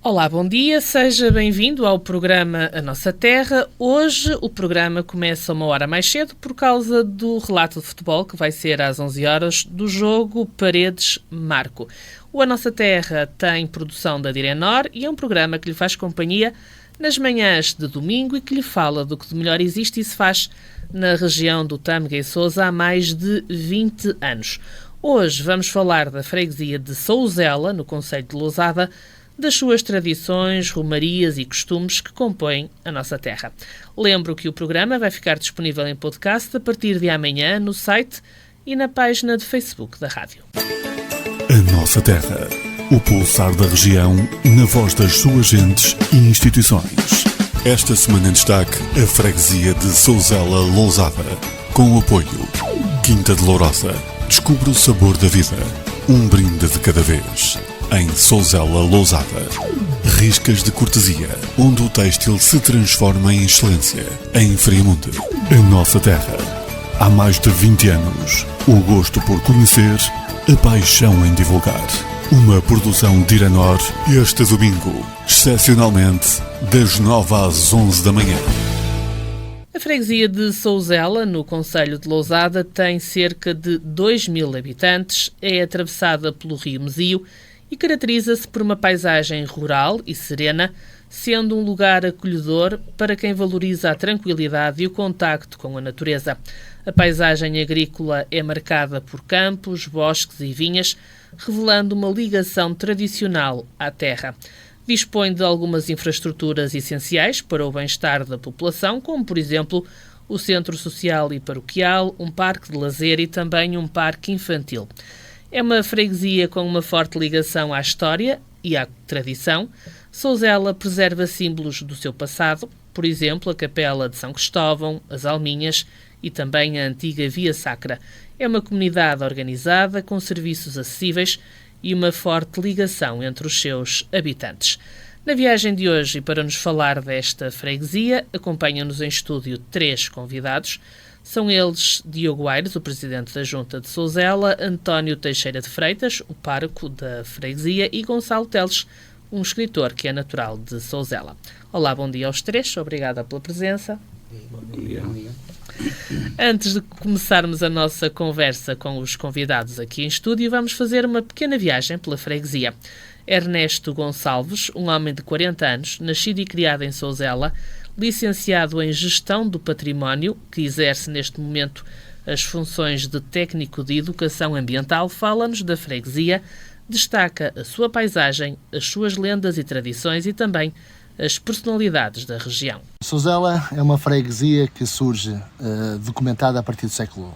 Olá, bom dia, seja bem-vindo ao programa A Nossa Terra. Hoje o programa começa uma hora mais cedo por causa do relato de futebol que vai ser às 11 horas do jogo Paredes-Marco. O A Nossa Terra tem produção da Direnor e é um programa que lhe faz companhia nas manhãs de domingo e que lhe fala do que de melhor existe e se faz na região do Tâmega e Sousa há mais de 20 anos. Hoje vamos falar da freguesia de Souzela, no concelho de Lousada, das suas tradições, romarias e costumes que compõem a nossa terra. Lembro que o programa vai ficar disponível em podcast a partir de amanhã no site e na página de Facebook da rádio. A Nossa Terra, o pulsar da região, na voz das suas gentes e instituições. Esta semana em destaque, a freguesia de Souzela Lousada, com o apoio Quinta de Lourosa. Descubra o sabor da vida, um brinde de cada vez. Em Souzela Lousada, Riscas de Cortesia, onde o têxtil se transforma em excelência. Em Friamonte, a nossa terra. Há mais de 20 anos, o gosto por conhecer, a paixão em divulgar. Uma produção de Direnor, este domingo, excepcionalmente, das 9 às 11 da manhã. A freguesia de Souzela, no concelho de Lousada, tem cerca de 2.000 habitantes, é atravessada pelo rio Mesio e caracteriza-se por uma paisagem rural e serena, sendo um lugar acolhedor para quem valoriza a tranquilidade e o contacto com a natureza. A paisagem agrícola é marcada por campos, bosques e vinhas, revelando uma ligação tradicional à terra. Dispõe de algumas infraestruturas essenciais para o bem-estar da população, como, por exemplo, o Centro Social e Paroquial, um parque de lazer e também um parque infantil. É uma freguesia com uma forte ligação à história e à tradição. Souzela preserva símbolos do seu passado, por exemplo, a Capela de São Cristóvão, as Alminhas e também a antiga Via Sacra. É uma comunidade organizada, com serviços acessíveis e uma forte ligação entre os seus habitantes. Na viagem de hoje, e para nos falar desta freguesia, acompanham-nos em estúdio 3 convidados. São eles Diogo Aires, o presidente da Junta de Souzela, António Teixeira de Freitas, o pároco da freguesia, e Gonçalo Teles, um escritor que é natural de Souzela. Olá, bom dia aos 3, obrigada pela presença. Bom dia. Antes de começarmos a nossa conversa com os convidados aqui em estúdio, vamos fazer uma pequena viagem pela freguesia. Ernesto Gonçalves, um homem de 40 anos, nascido e criado em Souzela, licenciado em Gestão do Património, que exerce neste momento as funções de técnico de Educação Ambiental, fala-nos da freguesia, destaca a sua paisagem, as suas lendas e tradições e também as personalidades da região. Souzela é uma freguesia que surge documentada a partir do século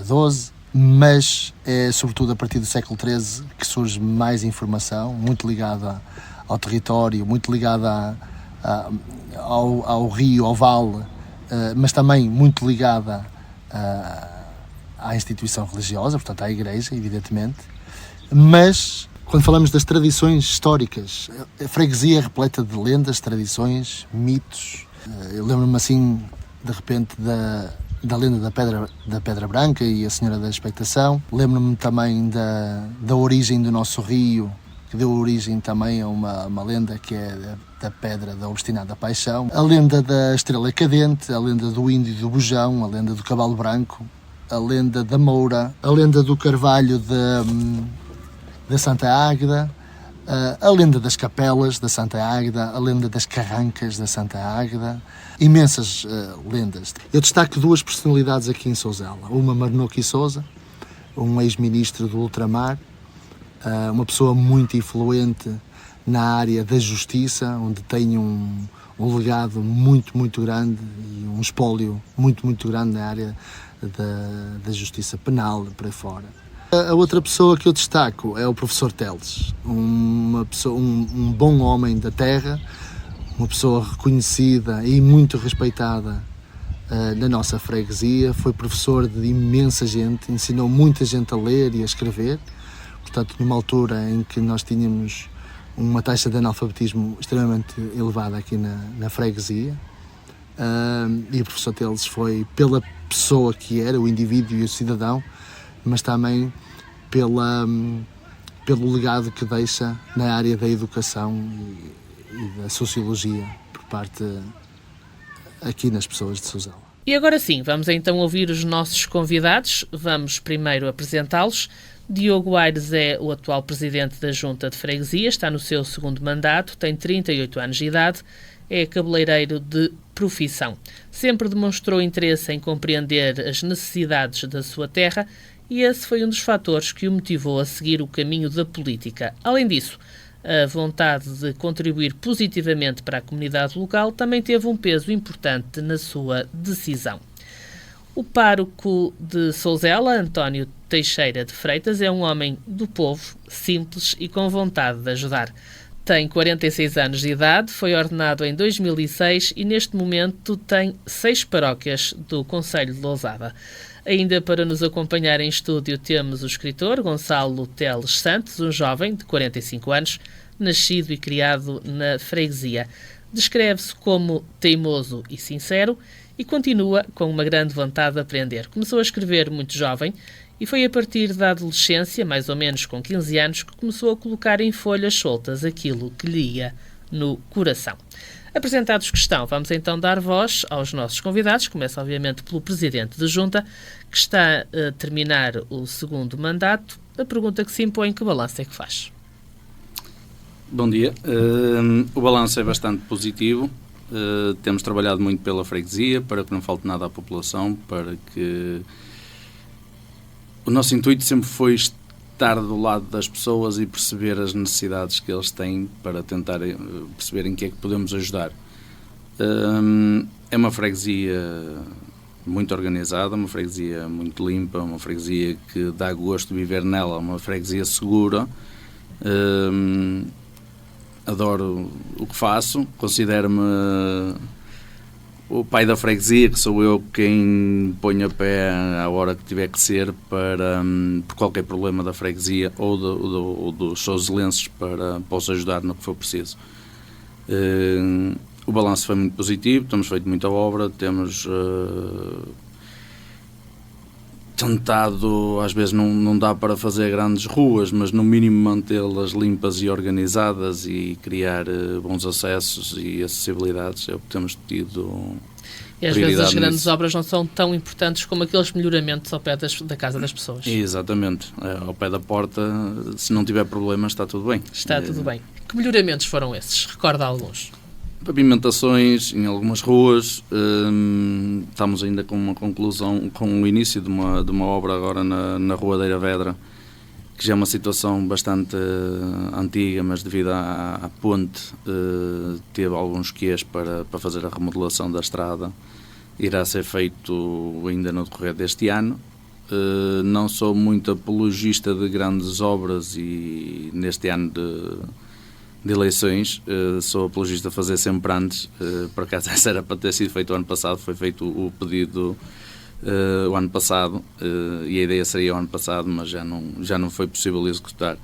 XII, mas é sobretudo a partir do século XIII que surge mais informação, muito ligada ao território, muito ligada ao rio, ao vale, mas também muito ligada à instituição religiosa, portanto à igreja, evidentemente. Mas, quando falamos das tradições históricas, a freguesia é repleta de lendas, tradições, mitos. Eu lembro-me assim, de repente, da lenda da Pedra Branca e a Senhora da Expectação. Lembro-me também da origem do nosso rio, que deu origem também a uma lenda que é da Pedra da Obstinada Paixão. A lenda da Estrela Cadente, a lenda do Índio e do Bujão, a lenda do Cavalo Branco, a lenda da Moura, a lenda do Carvalho da Santa Águeda, a lenda das Capelas da Santa Águeda, a lenda das Carrancas da Santa Águeda, imensas lendas. Eu destaco 2 personalidades aqui em Souzela. Uma, Marnoque Sousa, um ex-ministro do ultramar, uma pessoa muito influente na área da justiça, onde tem um legado muito, muito grande e um espólio muito, muito grande na área da justiça penal, por aí fora. A outra pessoa que eu destaco é o professor Teles, um bom homem da terra, uma pessoa reconhecida e muito respeitada na nossa freguesia. Foi professor de imensa gente, ensinou muita gente a ler e a escrever, portanto numa altura em que nós tínhamos uma taxa de analfabetismo extremamente elevada aqui na freguesia. E o professor Teles foi, pela pessoa que era, o indivíduo e o cidadão, mas também pelo legado que deixa na área da educação e da sociologia por parte aqui nas pessoas de Souzela. E agora sim, vamos então ouvir os nossos convidados. Vamos primeiro apresentá-los. Diogo Aires é o atual presidente da Junta de Freguesia, está no seu segundo mandato, tem 38 anos de idade, é cabeleireiro de profissão. Sempre demonstrou interesse em compreender as necessidades da sua terra e esse foi um dos fatores que o motivou a seguir o caminho da política. Além disso, a vontade de contribuir positivamente para a comunidade local também teve um peso importante na sua decisão. O pároco de Souzela, António Teixeira de Freitas, é um homem do povo, simples e com vontade de ajudar. Tem 46 anos de idade, foi ordenado em 2006 e neste momento tem 6 paróquias do concelho de Lousada. Ainda para nos acompanhar em estúdio temos o escritor Gonçalo Teles Santos, um jovem de 45 anos, nascido e criado na freguesia. Descreve-se como teimoso e sincero e continua com uma grande vontade de aprender. Começou a escrever muito jovem e foi a partir da adolescência, mais ou menos com 15 anos, que começou a colocar em folhas soltas aquilo que lhe ia no coração. Apresentados que estão, vamos então dar voz aos nossos convidados. Começa, obviamente, pelo Presidente da Junta, que está a terminar o segundo mandato. A pergunta que se impõe, que balanço é que faz? Bom dia. O balanço é bastante positivo. Temos trabalhado muito pela freguesia, para que não falte nada à população, para que... O nosso intuito sempre foi estar do lado das pessoas e perceber as necessidades que eles têm para tentar perceber em que é que podemos ajudar. É uma freguesia muito organizada, uma freguesia muito limpa, uma freguesia que dá gosto de viver nela, uma freguesia segura. Adoro o que faço, considero-me o pai da freguesia, que sou eu quem põe a pé à hora que tiver que ser por qualquer problema da freguesia ou dos souzelenses para posso ajudar no que for preciso. O balanço foi muito positivo, temos feito muita obra, temos tentado, às vezes não dá para fazer grandes ruas, mas no mínimo mantê-las limpas e organizadas e criar bons acessos e acessibilidades. É o que temos tido. E às vezes as grandes obras não são tão importantes como aqueles melhoramentos ao pé da casa das pessoas. Exatamente. Ao pé da porta, se não tiver problemas, está tudo bem. Está tudo bem. Que melhoramentos foram esses? Recorda alguns. Pavimentações em algumas ruas, estamos ainda com uma conclusão, com o início de uma obra agora na Rua da Vedra, que já é uma situação bastante antiga, mas devido à ponte teve alguns quês para fazer a remodelação da estrada. Irá ser feito ainda no decorrer deste ano. Não sou muito apologista de grandes obras e neste ano de eleições, sou apologista a fazer sempre antes, por acaso essa era para ter sido feito o ano passado, foi feito o pedido o ano passado e a ideia seria o ano passado, mas já não foi possível executar.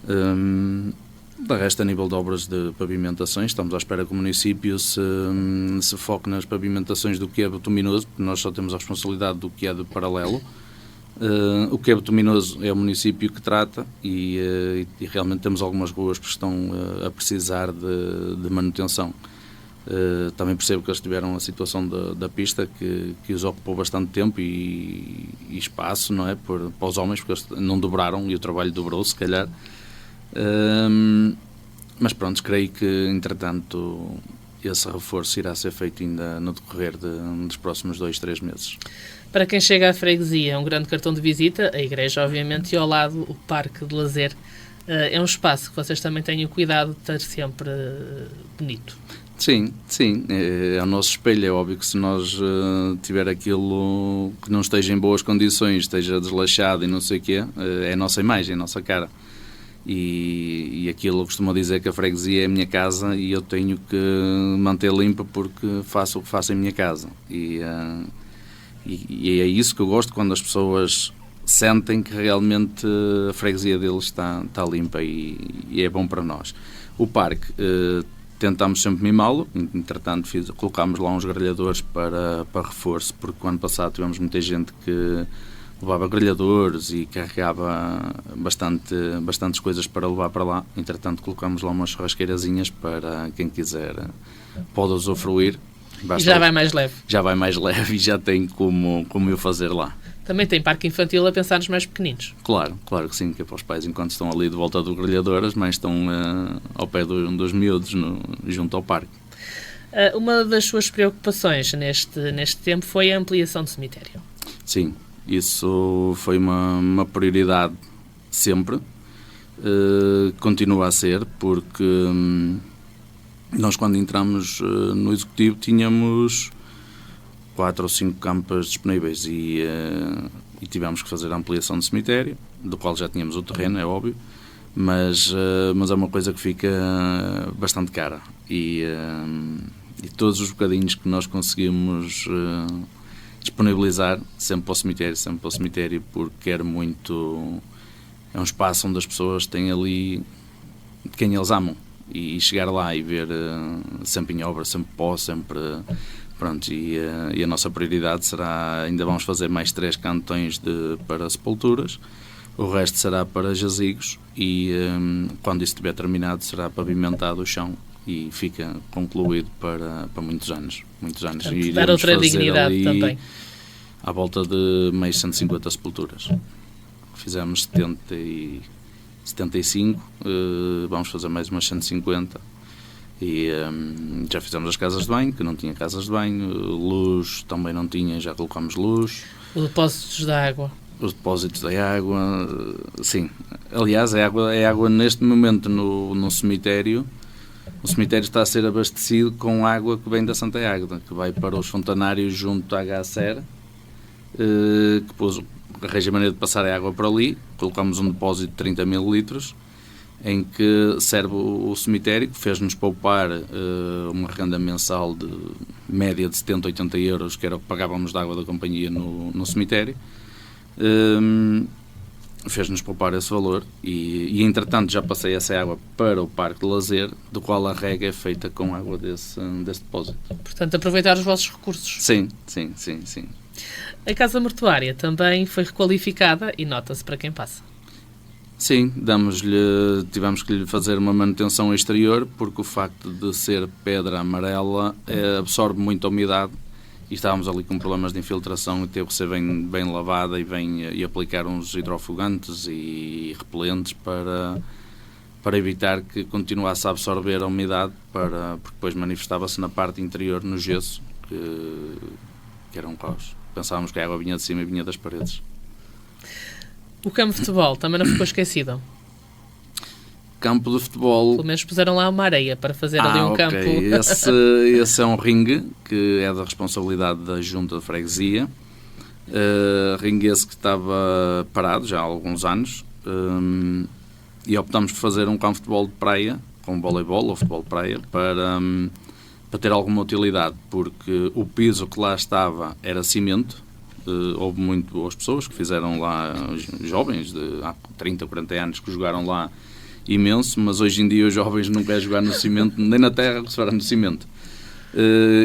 De resto, a nível de obras de pavimentações, estamos à espera que o município se foque nas pavimentações do que é betuminoso, porque nós só temos a responsabilidade do que é de paralelo. O que é betuminoso é o município que trata e realmente temos algumas ruas que estão a precisar de manutenção. Também percebo que eles tiveram a situação da pista que os ocupou bastante tempo e espaço, não é? Para os homens, porque eles não dobraram e o trabalho dobrou, se calhar. Mas pronto, creio que entretanto esse reforço irá ser feito ainda no decorrer dos próximos 2-3 meses. Para quem chega à freguesia, é um grande cartão de visita, a igreja, obviamente, e ao lado o parque de lazer. É um espaço que vocês também tenham cuidado de ter sempre bonito. Sim, é o nosso espelho. É óbvio que se nós tiver aquilo que não esteja em boas condições, esteja desleixado e não sei o quê, é a nossa imagem, a nossa cara. E aquilo eu costumo dizer que a freguesia é a minha casa e eu tenho que manter limpa porque faço o que faço em minha casa. E é isso que eu gosto, quando as pessoas sentem que realmente a freguesia deles está limpa e é bom para nós. O parque, tentámos sempre mimá-lo, entretanto colocámos lá uns grelhadores para reforço, porque o ano passado tivemos muita gente que levava grelhadores e carregava bastantes coisas para levar para lá. Entretanto, colocamos lá umas churrasqueirazinhas para quem quiser pode usufruir. E já vai mais leve. Já vai mais leve e já tem como eu fazer lá. Também tem parque infantil a pensar nos mais pequeninos. Claro que sim, que é para os pais, enquanto estão ali de volta do grelhador, as mães estão ao pé dos miúdos, junto ao parque. Uma das suas preocupações neste tempo foi a ampliação do cemitério. Sim, isso foi uma prioridade sempre. Continua a ser, porque nós, quando entramos no Executivo, tínhamos 4 ou 5 campas disponíveis e tivemos que fazer a ampliação do cemitério, do qual já tínhamos o terreno, é óbvio, mas é uma coisa que fica bastante cara e todos os bocadinhos que nós conseguimos disponibilizar sempre para o cemitério, porque é um espaço onde as pessoas têm ali quem eles amam, e chegar lá e ver sempre em obra, sempre pó, sempre... Pronto, e a nossa prioridade será, ainda vamos fazer mais 3 cantões para sepulturas, o resto será para jazigos e quando isso estiver terminado será pavimentado o chão e fica concluído para muitos anos. Portanto, e dar outra dignidade também. À volta de mais 150 sepulturas. Fizemos 70 e 75, vamos fazer mais umas 150. E já fizemos as casas de banho, que não tinha casas de banho, luz também não tinha, já colocamos luz. Os depósitos da água. Os depósitos da água, sim. Aliás, a água neste momento no cemitério. O cemitério está a ser abastecido com água que vem da Santa Águeda, que vai para os fontanários junto à HCR, que pôs arranja a maneira de passar a água por ali. Colocamos um depósito de 30 mil litros, em que serve o cemitério, que fez-nos poupar uma renda mensal de média de 70, 80 euros, que era o que pagávamos de água da companhia no cemitério. Fez-nos poupar esse valor e entretanto já passei essa água para o parque de lazer, do qual a rega é feita com água desse depósito. Portanto, aproveitar os vossos recursos. Sim. A Casa Mortuária também foi requalificada e nota-se para quem passa. Sim, tivemos que lhe fazer uma manutenção exterior, porque o facto de ser pedra amarela absorve muita umidade e estávamos ali com problemas de infiltração e teve que ser bem lavada e aplicar uns hidrofugantes e repelentes para evitar que continuasse a absorver a umidade, porque depois manifestava-se na parte interior, no gesso, que era um caos. Pensávamos que a água vinha de cima e vinha das paredes. O campo de futebol também não ficou esquecido? Campo de futebol... Pelo menos puseram lá uma areia para fazer ali um campo. Esse é um ringue que é da responsabilidade da Junta de Freguesia. Ringue esse que estava parado já há alguns anos. E optámos por fazer um campo de futebol de praia, com voleibol ou futebol de praia, para ter alguma utilidade, porque o piso que lá estava era cimento. Houve muitas pessoas que fizeram lá, jovens de há 30, 40 anos, que jogaram lá imenso, mas hoje em dia os jovens não querem jogar no cimento, nem na terra que se fará no cimento.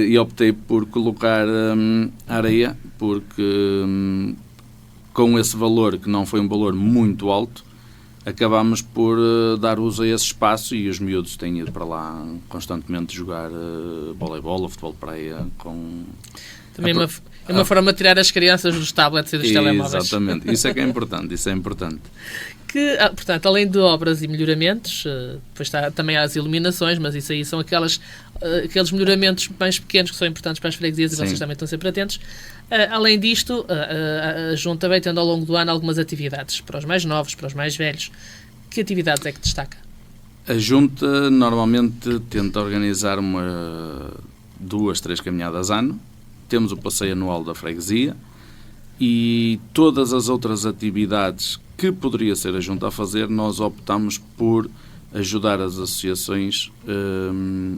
E optei por colocar areia, porque com esse valor, que não foi um valor muito alto, acabámos por dar uso a esse espaço e os miúdos têm ido para lá constantemente jogar voleibol ou futebol de praia com... Também é uma forma de tirar as crianças dos tablets e dos telemóveis. Exatamente, isso é que é importante, Portanto, além de obras e melhoramentos, depois está também as iluminações, mas isso aí são aqueles melhoramentos mais pequenos que são importantes para as freguesias e vocês também estão sempre atentos. Além disto, a Junta vai tendo ao longo do ano algumas atividades para os mais novos, para os mais velhos. Que atividades é que destaca? A Junta normalmente tenta organizar 2, 3 caminhadas ano. Temos o passeio anual da freguesia e todas as outras atividades que poderia ser a Junta a fazer, nós optamos por ajudar as associações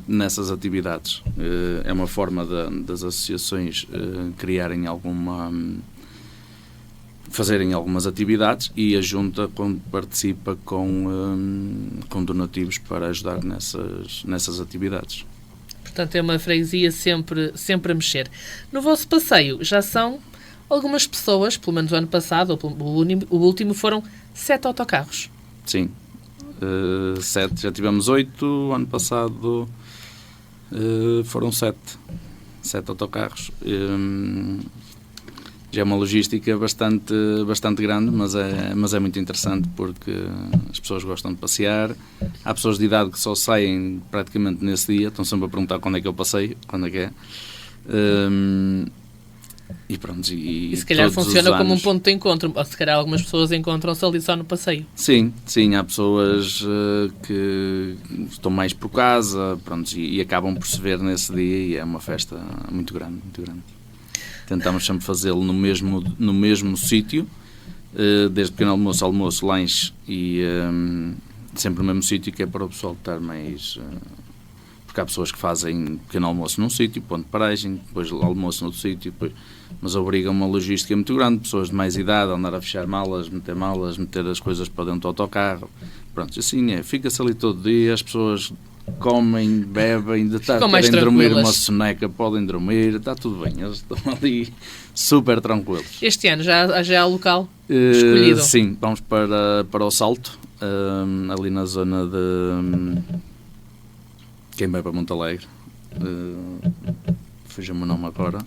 nessas atividades. É uma forma das associações fazerem algumas atividades e a Junta participa com donativos para ajudar nessas atividades. Portanto, é uma freguesia sempre a mexer. No vosso passeio já são Algumas pessoas, pelo menos o ano passado, o último, foram 7 autocarros. Sim, 7, já tivemos 8, ano passado foram 7 autocarros. Já é uma logística bastante grande, mas é muito interessante porque as pessoas gostam de passear. Há pessoas de idade que só saem praticamente nesse dia, estão sempre a perguntar quando é que eu passeio, quando é que é. E pronto, e se calhar funciona como um ponto de encontro, ou se calhar algumas pessoas encontram-se ali só no passeio. Sim, há pessoas que estão mais por casa, pronto, e acabam por se ver nesse dia, e é uma festa muito grande, muito grande. Tentamos sempre fazê-lo no mesmo sítio, desde pequeno almoço, lanche, e sempre no mesmo sítio, que é para o pessoal estar mais... porque há pessoas que fazem pequeno almoço num sítio, ponto de paragem, depois almoço noutro sítio, mas obriga uma logística muito grande, pessoas de mais idade a andar a fechar malas, meter as coisas para dentro do autocarro. Pronto, assim fica-se ali todo dia, as pessoas comem, bebem, querem dormir uma soneca, podem dormir, está tudo bem, eles estão ali super tranquilos. Este ano já há local escolhido? Sim, vamos para o Salto, ali na zona de... Quem vai para Monte Alegre, fuja-me o nome agora.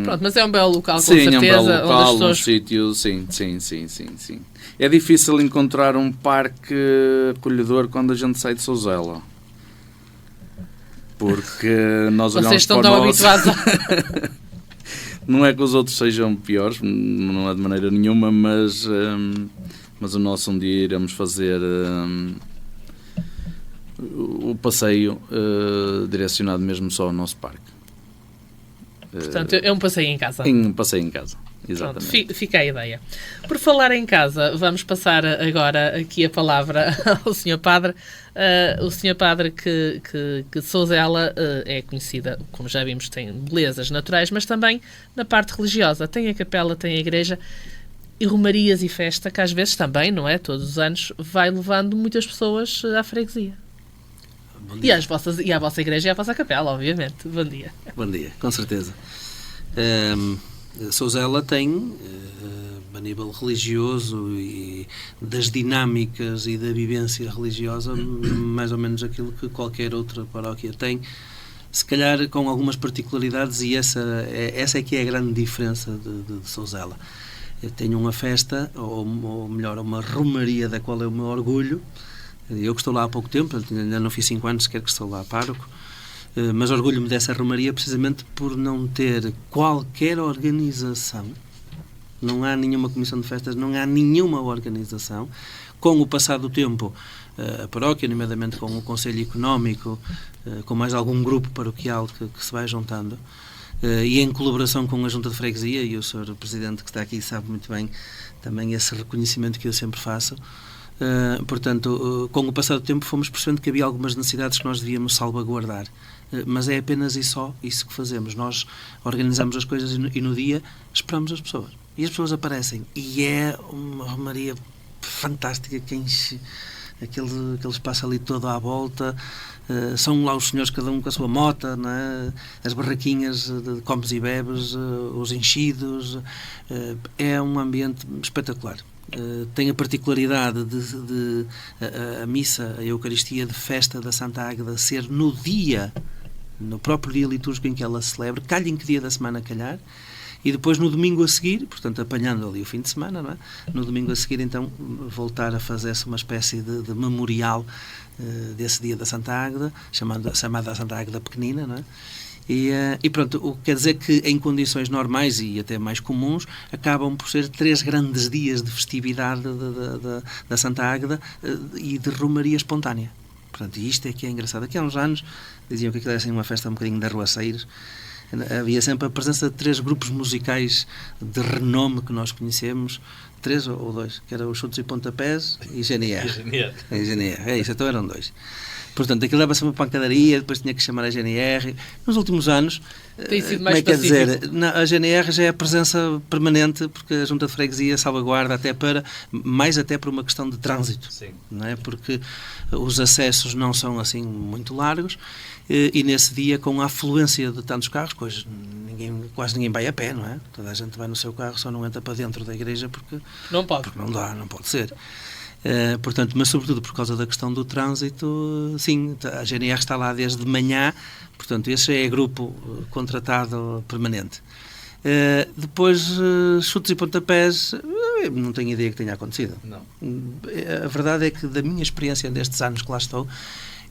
Pronto, mas é um belo local, com certeza. Sim, é um belo local, onde as pessoas... um sítio, sim. É difícil encontrar um parque acolhedor quando a gente sai de Souzela. Porque nós olhamos Vocês estão para tão o nosso... habituados Não é que os outros sejam piores, não é de maneira nenhuma, mas o nosso um dia iremos fazer... o passeio direcionado mesmo só ao nosso parque. Portanto, é um passeio em casa. Um passeio em casa, exatamente. Pronto, fica a ideia. Por falar em casa, vamos passar agora aqui a palavra ao Sr. Padre. O Sr. Padre que Souzela é conhecida, como já vimos, tem belezas naturais, mas também na parte religiosa. Tem a capela, tem a igreja e romarias e festa, que às vezes também, não é? Todos os anos vai levando muitas pessoas à freguesia. E à vossa igreja e à vossa capela, obviamente. Bom dia. Bom dia, com certeza. Souzela tem, a nível religioso e das dinâmicas e da vivência religiosa, mais ou menos aquilo que qualquer outra paróquia tem, se calhar com algumas particularidades, e essa é que é a grande diferença de Souzela. Eu tenho uma festa, ou melhor, uma romaria da qual eu me orgulho. Eu que estou lá há pouco tempo, ainda não fiz 5 anos sequer que estou lá pároco, mas orgulho-me dessa romaria precisamente por não ter qualquer organização, não há nenhuma comissão de festas, não há nenhuma organização. Com o passar do tempo, a paróquia, nomeadamente com o Conselho Económico, com mais algum grupo paroquial que se vai juntando, e em colaboração com a Junta de Freguesia, e o Sr. Presidente que está aqui sabe muito bem também esse reconhecimento que eu sempre faço. Portanto, com o passar do tempo fomos percebendo que havia algumas necessidades que nós devíamos salvaguardar, mas é apenas e só isso que fazemos. Nós organizamos as coisas e no dia esperamos as pessoas, e as pessoas aparecem, e é uma romaria fantástica que enche aquele espaço ali todo à volta. São lá os senhores, cada um com a sua mota, não é? As barraquinhas de comes e bebes, os enchidos, é um ambiente espetacular. Tem a particularidade de a missa, a Eucaristia de festa da Santa Águeda ser no próprio dia litúrgico em que ela se celebra, calha em que dia da semana calhar, e depois no domingo a seguir, portanto apanhando ali o fim de semana, não é? No domingo a seguir então voltar a fazer-se uma espécie de memorial desse dia da Santa Águeda, chamada a Santa Águeda Pequenina, não é? E pronto, o que quer dizer que em condições normais e até mais comuns acabam por ser 3 grandes dias de festividade da Santa Águeda e de romaria espontânea. Portanto, e isto é que é engraçado. Aqui há uns anos diziam que aquilo era assim uma festa um bocadinho de arruaceiros. Havia sempre a presença de 3 grupos musicais de renome que nós conhecemos, 3 ou 2, que eram os Chutes e Pontapés e GNR. É isso, então eram 2. Portanto, aquilo dava-se uma pancadaria, depois tinha que chamar a GNR. Nos últimos anos, tem sido mais pacífico. A GNR já é a presença permanente, porque a Junta de Freguesia salvaguarda mais até por uma questão de trânsito. Sim. Não é? Porque os acessos não são assim muito largos, e nesse dia, com a afluência de tantos carros, pois quase ninguém vai a pé, não é? Toda a gente vai no seu carro, só não entra para dentro da igreja porque Não pode. não dá, não pode ser. Portanto, mas sobretudo por causa da questão do trânsito, sim, a GNR está lá desde manhã, portanto, esse é grupo contratado permanente. Depois, chutes e pontapés, não tenho ideia que tenha acontecido. Não. A verdade é que, da minha experiência destes anos que lá estou,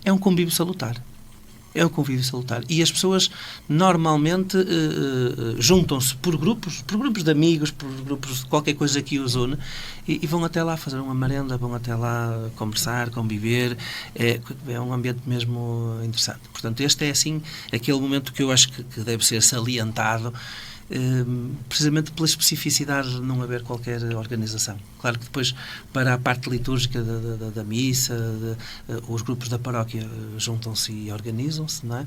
é um convívio salutar. É um convívio salutar. E as pessoas normalmente juntam-se por grupos de amigos, por grupos de qualquer coisa que os une, e vão até lá fazer uma merenda, vão até lá conversar, conviver. É um ambiente mesmo interessante. Portanto, este é, assim, aquele momento que eu acho que deve ser salientado, precisamente pela especificidade de não haver qualquer organização. Claro que depois, para a parte litúrgica da missa, os grupos da paróquia juntam-se e organizam-se, não é?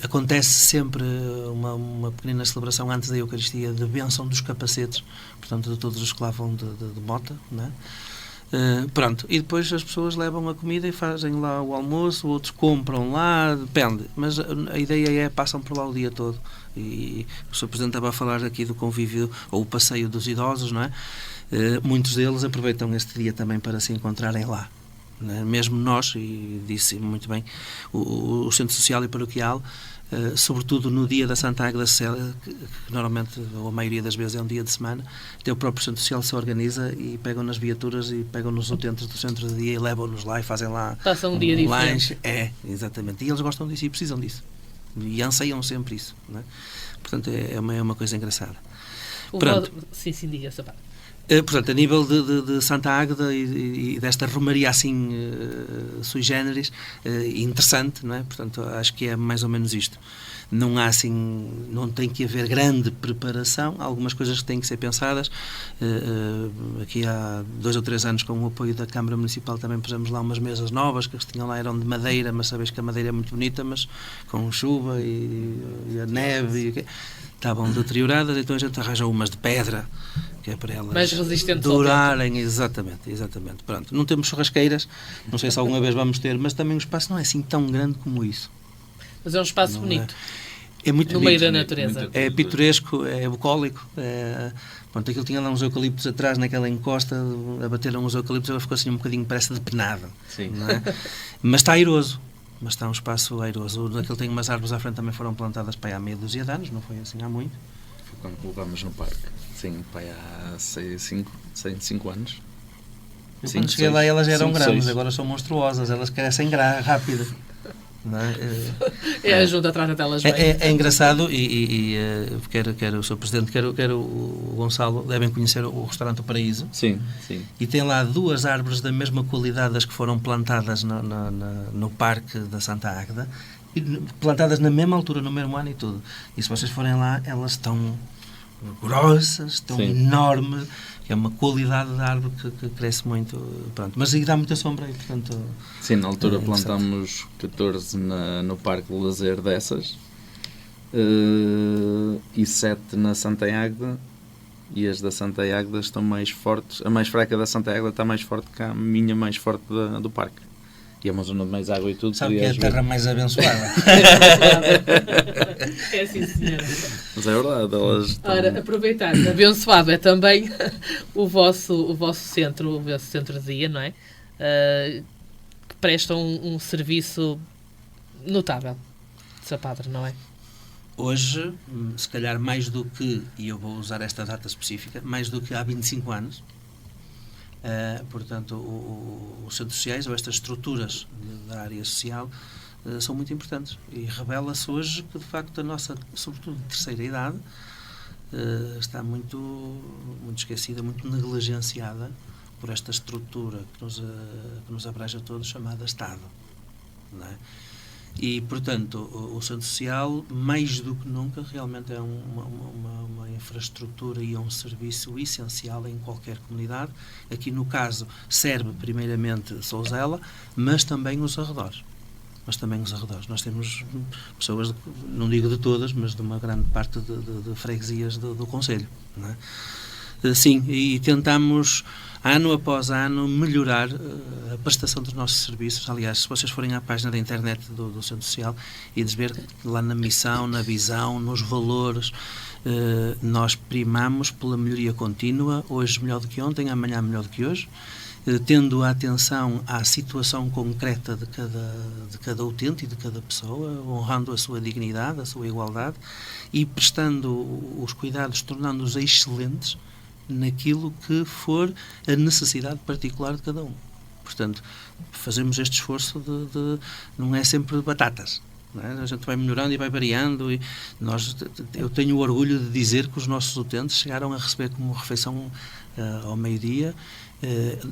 Acontece sempre uma pequena celebração antes da Eucaristia de bênção dos capacetes, portanto, de todos os que lá vão de bota, não é? Pronto, e depois as pessoas levam a comida e fazem lá o almoço, outros compram lá, depende, mas a ideia é passam por lá o dia todo. E o Sr. Presidente estava a falar aqui do convívio ou o passeio dos idosos, não é? Muitos deles aproveitam este dia também para se encontrarem lá, não é? Mesmo nós, e disse muito bem, o Centro Social e Paroquial, sobretudo no dia da Santa Águeda Cecília, que normalmente, ou a maioria das vezes, é um dia de semana, até o próprio Centro Social se organiza e pegam nas viaturas e pegam nos utentes do centro de dia e levam-nos lá e fazem lá Passam um dia lanche. Exatamente. E eles gostam disso e precisam disso. E anseiam sempre isso, não é? Portanto, é uma coisa engraçada. Pronto. Sim, diga essa parte. Portanto, a nível de Santa Águeda e desta romaria assim sui generis, interessante, não é? Portanto, acho que é mais ou menos isto. Não há assim, não tem que haver grande preparação, há algumas coisas que têm que ser pensadas. Aqui há 2 ou 3 anos, com o apoio da Câmara Municipal, também pusemos lá umas mesas novas, que as tinham lá eram de madeira, mas sabes que a madeira é muito bonita, mas com chuva e a neve estavam deterioradas, então a gente arranjou umas de pedra, que é para elas mais resistentes durarem. Exatamente. Pronto, não temos churrasqueiras, não sei se alguma vez vamos ter, mas também o espaço não é assim tão grande como isso. Mas é um espaço bonito. É muito no bonito, meio da natureza. É pitoresco, é bucólico. Pronto, aquilo tinha lá uns eucaliptos atrás, naquela encosta, abateram uns eucaliptos, ela ficou assim um bocadinho, parece depenada. Sim. Não é? Mas está airoso. Mas está um espaço airoso. Aquilo tem umas árvores à frente, também foram plantadas para aí há meia dúzia de anos, não foi assim há muito. Foi quando colocámos no parque. Sim, para aí há 5 anos. Eu quando cheguei lá elas eram grandes, agora são monstruosas, elas crescem rápido. Não é? A junta atrás delas bem. É engraçado e quer o Sr. Presidente, quer o Gonçalo, devem conhecer o restaurante O Paraíso. Sim. E tem lá 2 árvores da mesma qualidade das que foram plantadas no Parque da Santa Águeda, plantadas na mesma altura, no mesmo ano e tudo. E se vocês forem lá, elas estão grossas, estão enormes, é uma qualidade de árvore que cresce muito, pronto, mas aí dá muita sombra e, portanto... Sim, na altura plantámos 14 no Parque de Lazer dessas e 7 na Santa Águeda, e as da Santa Águeda estão mais fortes. A mais fraca da Santa Águeda está mais forte que a minha mais forte do parque. E é uma zona de mais água e tudo. Sabe que é a terra mais abençoada. É assim, senhora. Mas é verdade, elas estão... Ora, aproveitar, abençoado é também o vosso centro de dia, não é? Que presta um serviço notável de São Padre, não é? Hoje, se calhar mais do que, e eu vou usar esta data específica, mais do que há 25 anos, portanto, os centros sociais, ou estas estruturas da área social, são muito importantes. E revela-se hoje que, de facto, a nossa, sobretudo de terceira idade, está muito esquecida, muito negligenciada por esta estrutura que nos abrange a todos, chamada Estado. Não é? E, portanto, o centro social, mais do que nunca, realmente é uma infraestrutura e um serviço essencial em qualquer comunidade. Aqui, no caso, serve primeiramente Souzela, mas também os arredores. Nós temos pessoas, não digo de todas, mas de uma grande parte de freguesias do concelho. Não é? Sim, e tentamos, ano após ano, melhorar a prestação dos nossos serviços. Aliás, se vocês forem à página da internet do Centro Social e ver lá na missão, na visão, nos valores, nós primamos pela melhoria contínua, hoje melhor do que ontem, amanhã melhor do que hoje, tendo a atenção à situação concreta de cada utente e de cada pessoa, honrando a sua dignidade, a sua igualdade e prestando os cuidados, tornando-os excelentes naquilo que for a necessidade particular de cada um. Portanto, fazemos este esforço não é sempre batatas. Não é? A gente vai melhorando e vai variando e eu tenho o orgulho de dizer que os nossos utentes chegaram a receber como refeição ao meio-dia,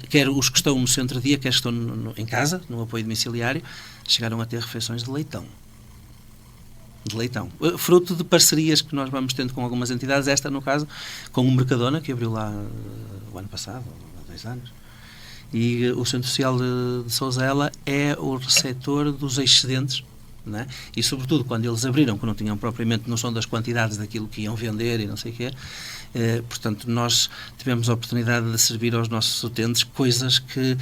quer os que estão no centro-dia, quer os que estão em casa, no apoio domiciliário, chegaram a ter refeições de leitão. Fruto de parcerias que nós vamos tendo com algumas entidades, esta no caso com o Mercadona, que abriu lá o ano passado, há 2 anos, e o Centro Social de Souzela é o receptor dos excedentes, não é? E sobretudo quando eles abriram, que não tinham propriamente noção das quantidades daquilo que iam vender e não sei o quê, portanto nós tivemos a oportunidade de servir aos nossos utentes coisas que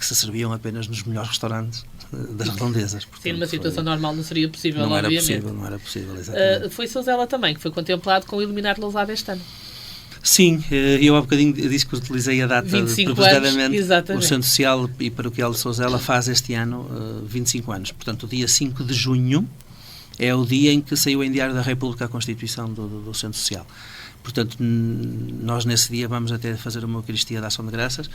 se serviam apenas nos melhores restaurantes das redondezas. Portanto, sim, numa situação normal não seria possível, não obviamente. Não era possível, exatamente. Foi Souzela também, que foi contemplado com o Iluminar Lousada este ano. Sim, eu há bocadinho disse que utilizei a data 25 propositadamente. anos, exatamente. O Centro Social e Paroquial de Souzela faz este ano 25 anos. Portanto, o dia 5 de junho é o dia em que saiu em Diário da República a Constituição do Centro Social. Portanto, nós nesse dia vamos até fazer uma Eucaristia de Ação de Graças.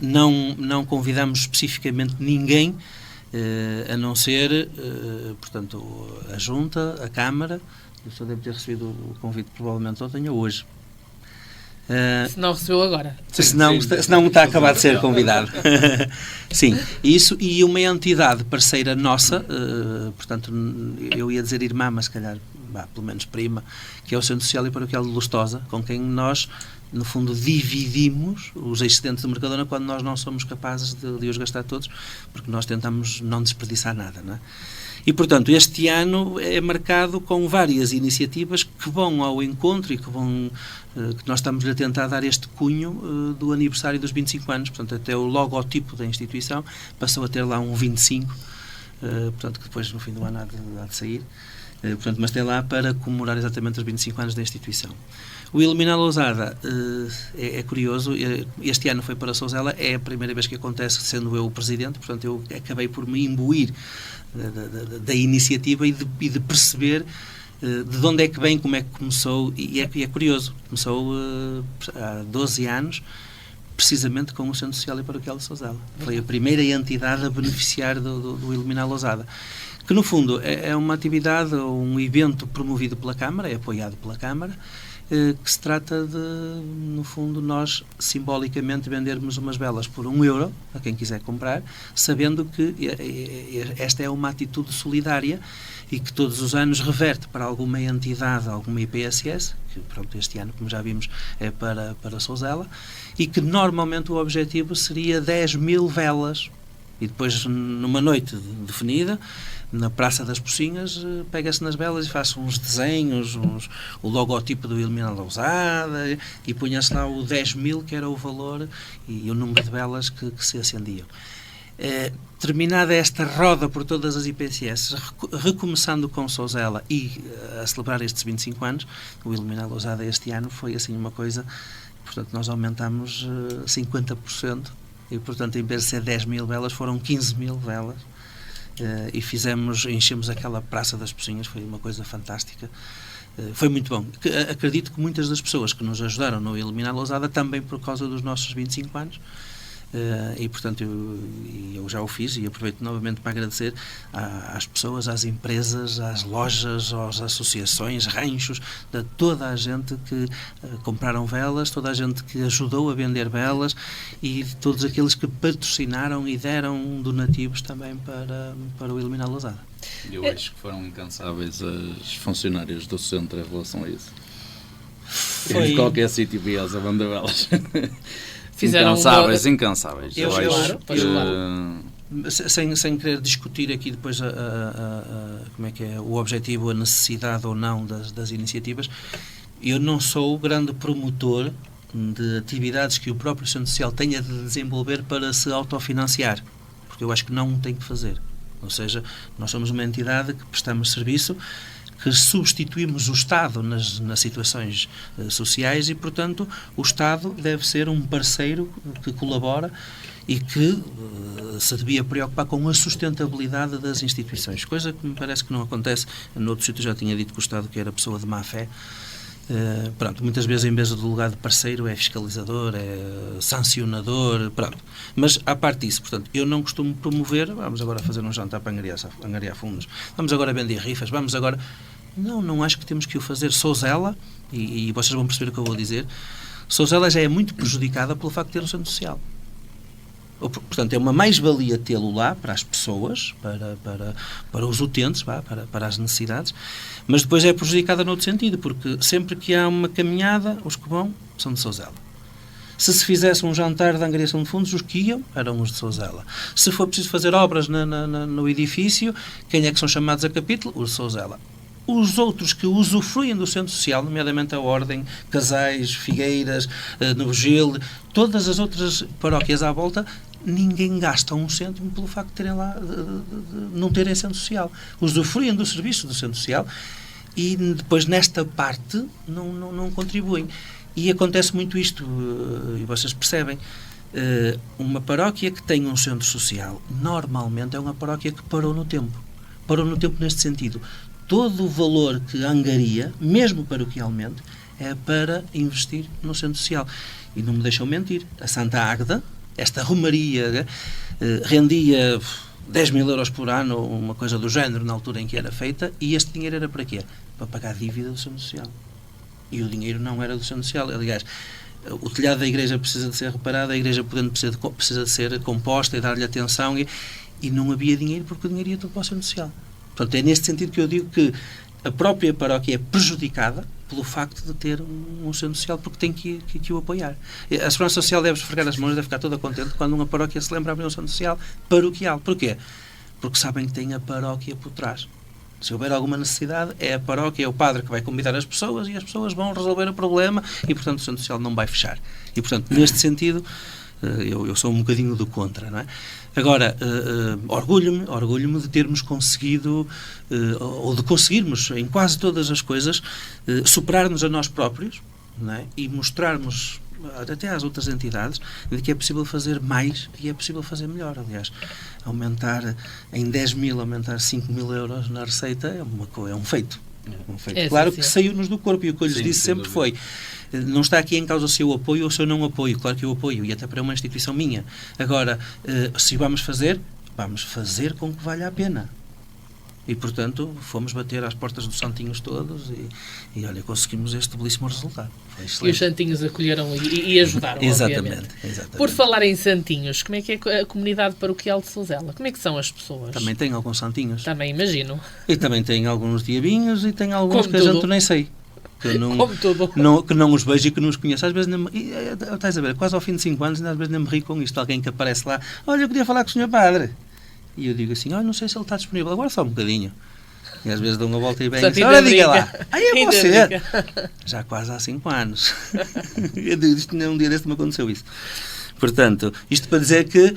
Não convidamos especificamente ninguém, a não ser, portanto, a Junta, a Câmara. Eu só devo ter recebido o convite provavelmente ontem ou hoje. Se não recebeu agora. Se não está a acabar de ser convidado. Sim, isso e uma entidade parceira nossa, portanto, eu ia dizer irmã, mas se calhar, pelo menos prima, que é o Centro Social e Paroquial de Lustosa, com quem nós, no fundo, dividimos os excedentes do Mercadona quando nós não somos capazes de os gastar todos, porque nós tentamos não desperdiçar nada, não é? E, portanto, este ano é marcado com várias iniciativas que vão ao encontro e que nós estamos a tentar dar este cunho do aniversário dos 25 anos. Portanto, até o logotipo da instituição passou a ter lá um 25, portanto, que depois, no fim do ano, há de sair. Portanto, mas tem lá para comemorar exatamente os 25 anos da instituição. O Iluminar Lousada é curioso. Este ano foi para Souzela, é a primeira vez que acontece, sendo eu o presidente, portanto, eu acabei por me imbuir da iniciativa e de perceber de onde é que vem, como é que começou, e é curioso. Começou há 12 anos, precisamente com o Centro Social e Paroquial de Souzela. Foi a primeira entidade a beneficiar do Iluminar Lousada, que no fundo é uma atividade ou um evento promovido pela Câmara, é apoiado pela Câmara, que se trata de, no fundo, nós simbolicamente vendermos umas velas por €1 a quem quiser comprar, sabendo que esta é uma atitude solidária e que todos os anos reverte para alguma entidade, alguma IPSS, que pronto, este ano, como já vimos, é para Souzela, e que normalmente o objetivo seria 10.000 velas. E depois, numa noite definida, na Praça das Pocinhas, pega-se nas velas e faz uns desenhos, o logotipo do Iluminar Lousada, e punha-se lá o 10.000, que era o valor e o número de velas que se acendiam. Terminada esta roda por todas as IPSS, recomeçando com Souzela e a celebrar estes 25 anos, o Iluminar Lousada este ano foi assim uma coisa, portanto nós aumentamos 50%, e portanto em vez de ser 10.000 velas foram 15.000 velas, e enchemos aquela Praça das Pocinhas, foi uma coisa fantástica. Foi muito bom. Acredito que muitas das pessoas que nos ajudaram no Iluminar Lousada também por causa dos nossos 25 anos, e portanto eu já o fiz e aproveito novamente para agradecer às pessoas, às empresas, às lojas, às associações, ranchos, de toda a gente que compraram velas, toda a gente que ajudou a vender velas e de todos aqueles que patrocinaram e deram donativos também para o Iluminar Lousada. Eu acho que foram incansáveis as funcionárias do centro em relação a isso. Em qualquer sítio vias a vender velas. Fizeram incansáveis. Sem querer discutir aqui depois como é que é o objetivo, a necessidade ou não das iniciativas, eu não sou o grande promotor de atividades que o próprio Centro Social tenha de desenvolver para se autofinanciar, porque eu acho que não tem que fazer. Ou seja, nós somos uma entidade que prestamos serviço, que substituímos o Estado nas situações sociais e, portanto, o Estado deve ser um parceiro que colabora e que se devia preocupar com a sustentabilidade das instituições, coisa que me parece que não acontece. Noutro sítio já tinha dito que o Estado que era pessoa de má fé. Pronto, muitas vezes em vez do lugar de parceiro é fiscalizador, é sancionador, pronto. Mas à parte disso, portanto, eu não costumo promover, vamos agora fazer um jantar para angariar fundos, vamos agora vender rifas, vamos agora... Não acho que temos que o fazer. Souzela, e vocês vão perceber o que eu vou dizer, Souzela já é muito prejudicada pelo facto de ter um centro social. Portanto, é uma mais-valia tê-lo lá para as pessoas, para os utentes, para as necessidades, mas depois é prejudicada noutro sentido, porque sempre que há uma caminhada, os que vão são de Souzela. Se fizesse um jantar de angariação de fundos, os que iam eram os de Souzela. Se for preciso fazer obras no edifício, quem é que são chamados a capítulo? Os de Souzela. Os outros que usufruem do centro social, nomeadamente a Ordem, Casais, Figueiras, Novo Gil, todas as outras paróquias à volta, ninguém gasta um cêntimo pelo facto de terem lá, de não terem centro social. Usufruem do serviço do centro social e depois nesta parte não contribuem. E acontece muito isto, e vocês percebem, uma paróquia que tem um centro social, normalmente é uma paróquia que parou no tempo. Parou no tempo neste sentido. Todo o valor que angaria, mesmo paroquialmente, é para investir no centro social. E não me deixam mentir, a Santa Águeda, esta romaria, rendia 10 mil euros por ano, uma coisa do género, na altura em que era feita, e este dinheiro era para quê? Para pagar a dívida do centro social. E o dinheiro não era do centro social. Aliás, o telhado da igreja precisa de ser reparado, a igreja precisa de ser composta e dar-lhe atenção, e não havia dinheiro porque o dinheiro ia todo para o centro social. Portanto, é neste sentido que eu digo que a própria paróquia é prejudicada pelo facto de ter um centro social, porque tem que o apoiar. A Segurança Social deve esfregar as mãos, deve ficar toda contente quando uma paróquia se lembra de abrir um centro social paroquial. Porquê? Porque sabem que tem a paróquia por trás. Se houver alguma necessidade, é a paróquia, é o padre que vai convidar as pessoas e as pessoas vão resolver o problema e, portanto, o centro social não vai fechar. E, portanto, neste sentido, eu sou um bocadinho do contra, não é? Agora, orgulho-me de termos conseguido, ou de conseguirmos, em quase todas as coisas, superar-nos a nós próprios, não é? E mostrarmos, até às outras entidades, de que é possível fazer mais e é possível fazer melhor. Aliás, aumentar em 10 mil, aumentar 5 mil euros na receita é um feito. Claro que saiu-nos do corpo, e o que eu lhes disse sempre foi: não está aqui em causa o seu apoio ou o seu não apoio. Claro que eu apoio, e até para uma instituição minha. Agora, se vamos fazer com que valha a pena. E, portanto, fomos bater às portas dos santinhos todos e olha, conseguimos este belíssimo resultado. E os santinhos acolheram e ajudaram, exatamente. Por falar em santinhos, como é que é a comunidade paroquial de Souzela? Como é que são as pessoas? Também tem alguns santinhos. Também imagino. E também tem alguns diabinhos e tem alguns que a gente nem sei. Que não os vejo e que não os conheço. Às vezes, estás a ver, quase ao fim de 5 anos, às vezes nem me ri com isto. Alguém que aparece lá: olha, eu queria falar com o Sr. Padre. E eu digo assim: olha, não sei se ele está disponível, agora só um bocadinho. E às vezes dou uma volta e bem, olha, diga lá. Aí é você. Já quase há 5 anos. Eu digo, um dia deste me aconteceu isso. Portanto, isto para dizer que,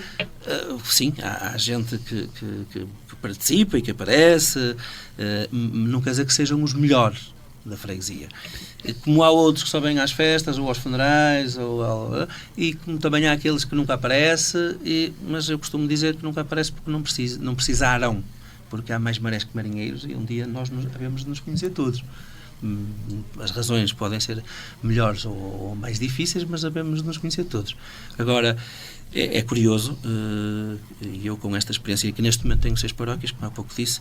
sim, há gente que participa e que aparece, não quer dizer que sejam os melhores da freguesia. Como há outros que só vêm às festas ou aos funerais, e como também há aqueles que nunca aparecem, mas eu costumo dizer que nunca aparecem porque não precisaram, porque há mais marés que marinheiros e um dia nós havemos de nos conhecer todos. As razões podem ser melhores ou mais difíceis, mas havemos de nos conhecer todos. Agora, é curioso, e eu com esta experiência, que neste momento tenho 6 paróquias, como há pouco disse,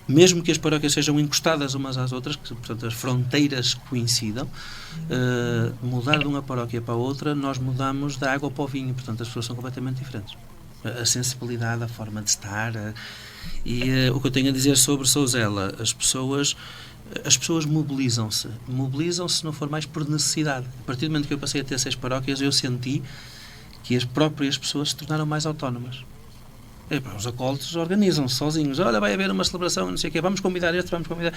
mesmo que as paróquias sejam encostadas umas às outras, que, portanto, as fronteiras coincidam, mudar de uma paróquia para a outra, nós mudamos da água para o vinho, portanto as pessoas são completamente diferentes. A sensibilidade, a forma de estar, o que eu tenho a dizer sobre Souzela: as pessoas mobilizam-se, se não for mais por necessidade. A partir do momento que eu passei a ter 6 paróquias, eu senti que as próprias pessoas se tornaram mais autónomas. Os acólitos organizam-se sozinhos. Olha, vai haver uma celebração, não sei o quê, vamos convidar este, vamos convidar...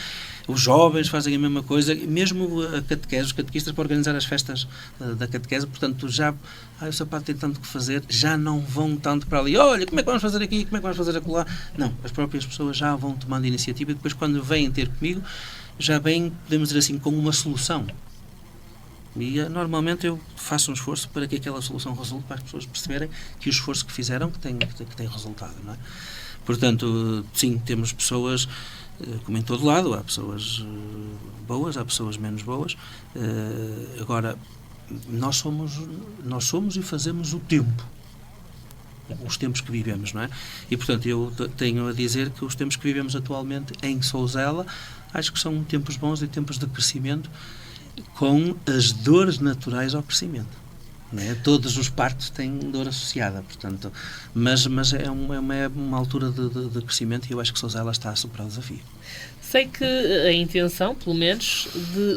Os jovens fazem a mesma coisa, mesmo a catequese, os catequistas para organizar as festas da catequese, portanto, já... o seu padre tem tanto que fazer, já não vão tanto para ali, olha, como é que vamos fazer aqui, como é que vamos fazer acolá? Não, as próprias pessoas já vão tomando iniciativa e depois, quando vêm ter comigo, já vêm, podemos dizer assim, com uma solução. E normalmente eu faço um esforço para que aquela solução resulte, para as pessoas perceberem que o esforço que fizeram que tem resultado, não é? Portanto, sim, temos pessoas, como em todo lado, há pessoas boas, há pessoas menos boas. Agora, nós somos e fazemos o tempo, os tempos que vivemos, não é? E, portanto, eu tenho a dizer que os tempos que vivemos atualmente em Souzela, acho que são tempos bons e tempos de crescimento, com as dores naturais ao crescimento, não é? Todos os partos têm dor associada, portanto, mas é uma altura de crescimento e eu acho que Souzela está a superar o desafio. Sei que a intenção, pelo menos,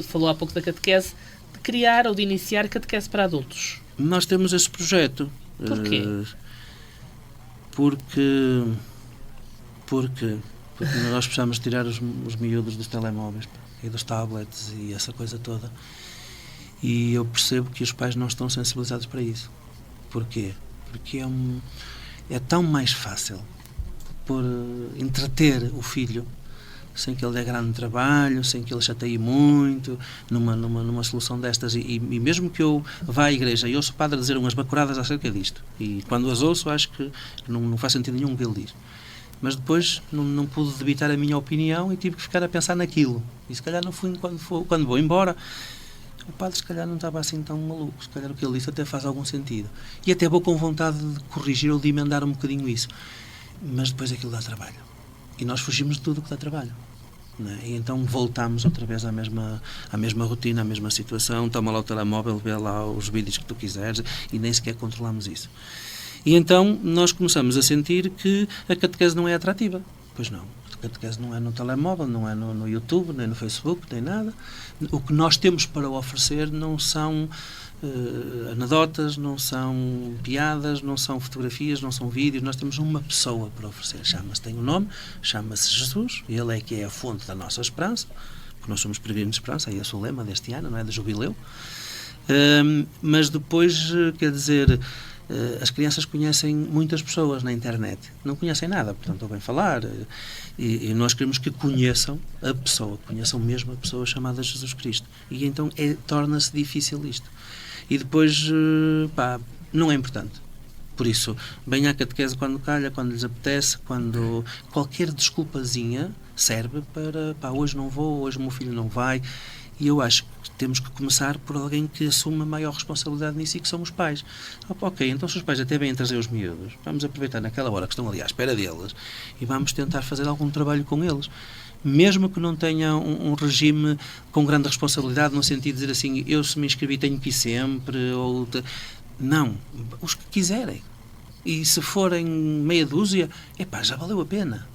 falou há pouco da catequese, de criar ou de iniciar catequese para adultos. Nós temos esse projeto. Porquê? Porque nós precisamos tirar os miúdos dos telemóveis e dos tablets e essa coisa toda. E eu percebo que os pais não estão sensibilizados para isso. Porquê? Porque é tão mais fácil por entreter o filho sem que ele dê grande trabalho, sem que ele chateie muito, numa solução destas. E mesmo que eu vá à igreja e ouço o padre dizer umas bacuradas acerca disto, e quando as ouço acho que não faz sentido nenhum o que ele diz. Mas depois não pude debitar a minha opinião e tive que ficar a pensar naquilo. E se calhar no fundo, quando vou embora, o padre se calhar não estava assim tão maluco, se calhar o que ele disse até faz algum sentido. E até vou com vontade de corrigir ou de emendar um bocadinho isso. Mas depois aquilo dá trabalho. E nós fugimos de tudo o que dá trabalho. Não é? E então voltamos outra vez à mesma rotina, à mesma situação, toma lá o telemóvel, vê lá os vídeos que tu quiseres e nem sequer controlamos isso. E então nós começamos a sentir que a catequese não é atrativa. Pois não, a catequese não é no telemóvel, não é no YouTube, nem no Facebook, nem nada. O que nós temos para oferecer não são anedotas, não são piadas, não são fotografias, não são vídeos. Nós temos uma pessoa para oferecer. Tem um nome, chama-se Jesus, ele é que é a fonte da nossa esperança, porque nós somos peregrinos de esperança, é esse o lema deste ano, não é, de jubileu. Mas depois, quer dizer, as crianças conhecem muitas pessoas na internet, não conhecem nada, portanto ouvem falar, e nós queremos que conheçam a pessoa, conheçam mesmo a pessoa chamada Jesus Cristo, e então torna-se difícil isto. E depois, não é importante. Por isso, venha à catequese quando calha, quando lhes apetece, quando qualquer desculpazinha serve para hoje não vou, hoje o meu filho não vai. E eu acho que temos que começar por alguém que assuma a maior responsabilidade nisso, e que são os pais. Ok, então se os pais até vêm trazer os miúdos, vamos aproveitar naquela hora que estão ali à espera deles e vamos tentar fazer algum trabalho com eles. Mesmo que não tenha um regime com grande responsabilidade, no sentido de dizer assim, eu se me inscrevi tenho que ir sempre, não, os que quiserem. E se forem meia dúzia, já valeu a pena.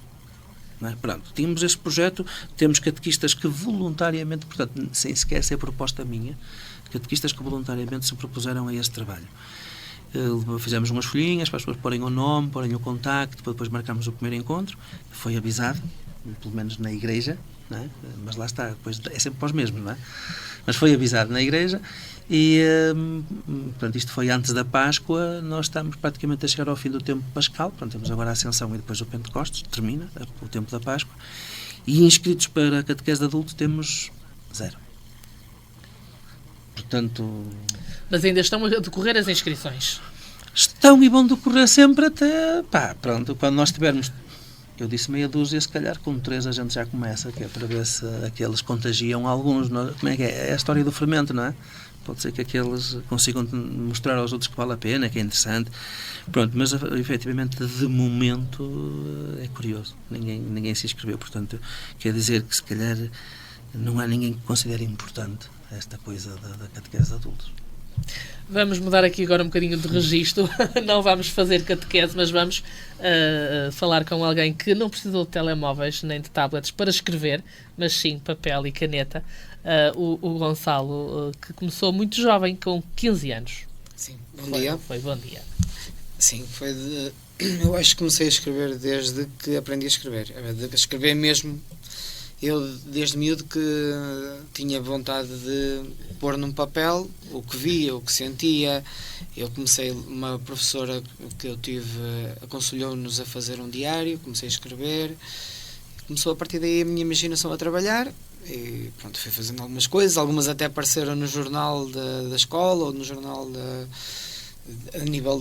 Não é? Pronto, tínhamos este projeto, temos catequistas que voluntariamente, portanto, sem sequer ser proposta minha, catequistas que voluntariamente se propuseram a este trabalho. Fizemos umas folhinhas para as pessoas porem o nome, porem o contacto, para depois marcarmos o primeiro encontro. Foi avisado, pelo menos na igreja, não é? Mas lá está, depois é sempre para os mesmos, não é? Mas foi avisado na igreja e, portanto, isto foi antes da Páscoa. Nós estamos praticamente a chegar ao fim do tempo pascal, portanto, temos agora a Ascensão e depois o Pentecostes, termina o tempo da Páscoa, e inscritos para a catequese de adulto temos 0. Portanto... Mas ainda estão a decorrer as inscrições? Estão e vão decorrer sempre até... pronto, quando nós tivermos... Eu disse meia dúzia, se calhar com 3 a gente já começa, que é para ver se aqueles contagiam alguns. Como é que é? É a história do fermento, não é? Pode ser que aqueles consigam mostrar aos outros que vale a pena, que é interessante. Pronto, mas efetivamente, de momento, é curioso. Ninguém se inscreveu, portanto, quer dizer que se calhar não há ninguém que considere importante esta coisa da catequese de adultos. Vamos mudar aqui agora um bocadinho de registro. Não vamos fazer catequese, mas vamos falar com alguém que não precisou de telemóveis nem de tablets para escrever, mas sim papel e caneta. O Gonçalo, que começou muito jovem, com 15 anos. Sim, bom dia. Foi bom dia. Sim, foi Eu acho que comecei a escrever desde que aprendi a escrever. A escrever mesmo. Eu, desde miúdo, que tinha vontade de pôr num papel o que via, o que sentia. Eu comecei, uma professora que eu tive aconselhou-nos a fazer um diário, comecei a escrever. Começou a partir daí a minha imaginação a trabalhar e pronto, fui fazendo algumas coisas. Algumas até apareceram no jornal da escola ou no jornal a nível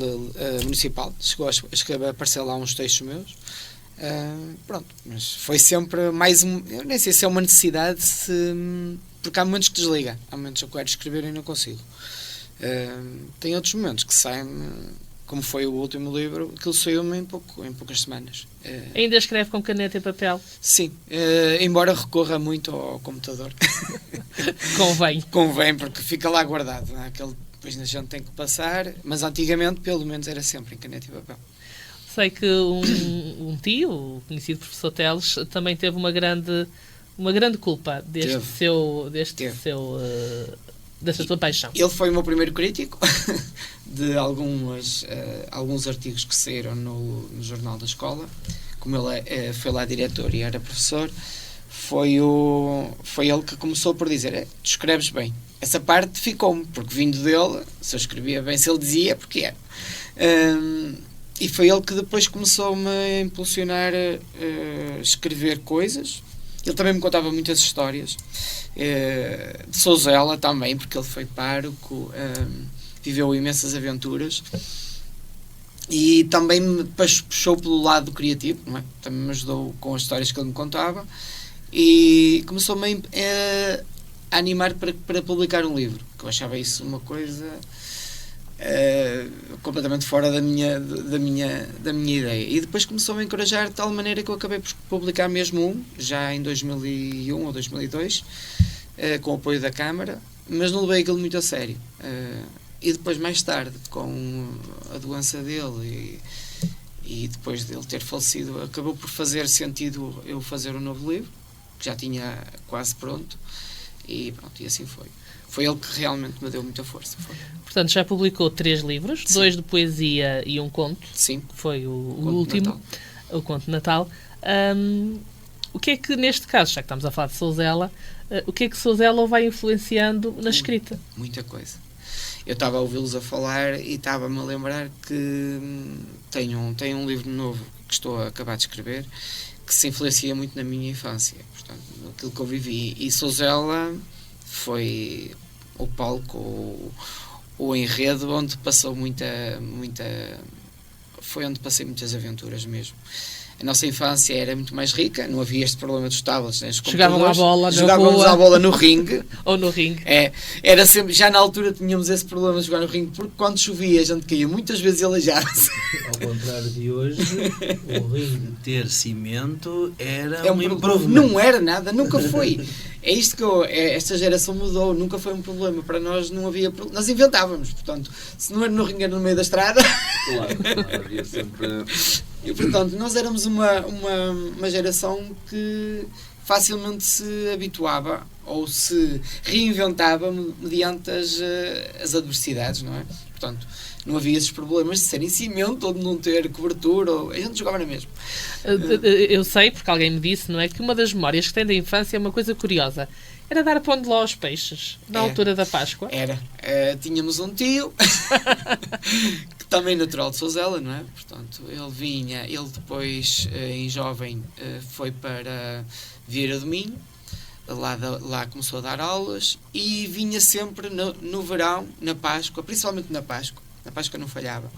municipal. Chegou a aparecer lá uns textos meus. Pronto, mas foi sempre mais eu nem sei se é uma necessidade, porque há momentos que desliga, há momentos que eu quero escrever e não consigo. Tem outros momentos que saem, como foi o último livro, que ele saiu-me em poucas semanas. Ainda escreve com caneta e papel? Sim, embora recorra muito ao computador. Convém, porque fica lá guardado, não é? Depois a gente tem que passar, mas antigamente pelo menos era sempre em caneta e papel. Sei que um tio, o conhecido professor Teles, também teve uma grande culpa desta tua paixão. Ele foi o meu primeiro crítico de alguns artigos que saíram no jornal da escola. Como ele foi lá diretor e era professor, foi ele que começou por dizer: tu escreves bem. Essa parte ficou-me, porque vindo dele, se eu escrevia bem, se ele dizia, porque era. E foi ele que depois começou-me a impulsionar a escrever coisas. Ele também me contava muitas histórias. De Sousela também, porque ele foi pároco, viveu imensas aventuras. E também me puxou pelo lado criativo, não é? Também me ajudou com as histórias que ele me contava. E começou-me a animar para publicar um livro, que eu achava isso uma coisa completamente fora da minha ideia. E depois começou-me a encorajar de tal maneira que eu acabei por publicar mesmo já em 2001 ou 2002, com o apoio da Câmara, mas não levei aquilo muito a sério. E depois, mais tarde, com a doença dele e depois dele ter falecido, acabou por fazer sentido eu fazer um novo livro, que já tinha quase pronto, e pronto, e assim foi. Foi ele que realmente me deu muita força. Foi. Portanto, já publicou 3 livros, Sim. 2 de poesia e um conto. Sim. Que foi o último, o Conto de Natal. O que é que, neste caso, já que estamos a falar de Sousela, o que é que Sousela vai influenciando na escrita? Muita coisa. Eu estava a ouvi-los a falar e estava-me a lembrar que tenho um livro novo que estou a acabar de escrever, que se influencia muito na minha infância, portanto, aquilo que eu vivi. E Sousela foi o palco, o enredo onde passou foi onde passei muitas aventuras mesmo. A nossa infância era muito mais rica, não havia este problema dos tablets, nem os computadores. Jogávamos a bola no ringue. Ou no ringue. Era sempre, já na altura tínhamos esse problema de jogar no ringue, porque quando chovia a gente caía muitas vezes aleijado-se. Ao contrário de hoje, o ringue ter cimento era um improvement. Não era nada, nunca foi. É isto que esta geração mudou, nunca foi um problema. Para nós não havia problema. Nós inventávamos, portanto, se não era no ringue, era no meio da estrada. Claro, havia sempre... E, portanto, nós éramos uma geração que facilmente se habituava ou se reinventava mediante as adversidades, não é? Portanto, não havia esses problemas de ser em cimento ou de não ter cobertura, a gente jogava na mesma. Eu sei, porque alguém me disse, não é, que uma das memórias que tem da infância é uma coisa curiosa. Era dar pão de ló aos peixes, na altura da Páscoa. Era. Tínhamos um tio, que também natural de Sousela, não é? Portanto, ele depois, em jovem, foi para Vieira do Minho, lá começou a dar aulas, e vinha sempre no verão, na Páscoa, principalmente na Páscoa não falhava,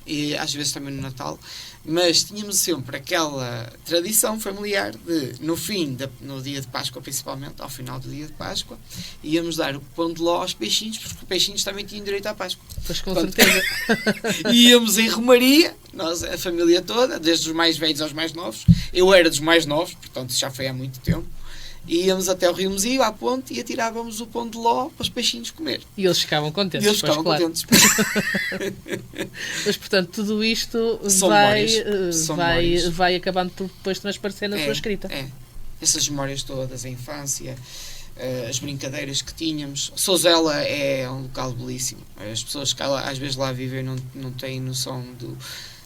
e às vezes também no Natal, mas tínhamos sempre aquela tradição familiar de, no dia de Páscoa principalmente, ao final do dia de Páscoa, íamos dar o pão de ló aos peixinhos, porque os peixinhos também tinham direito à Páscoa. Pois, com certeza. Íamos em Romaria, nós, a família toda, desde os mais velhos aos mais novos. Eu era dos mais novos, portanto já foi há muito tempo. Íamos até o Rio Mesio, à ponte, e atirávamos o pão de ló para os peixinhos comer. E eles ficavam contentes. Contentes. Mas, portanto, tudo isto vai acabando por depois transparecer na sua escrita. Essas memórias todas, a infância, as brincadeiras que tínhamos. Sousela é um local belíssimo. As pessoas que às vezes lá vivem não têm noção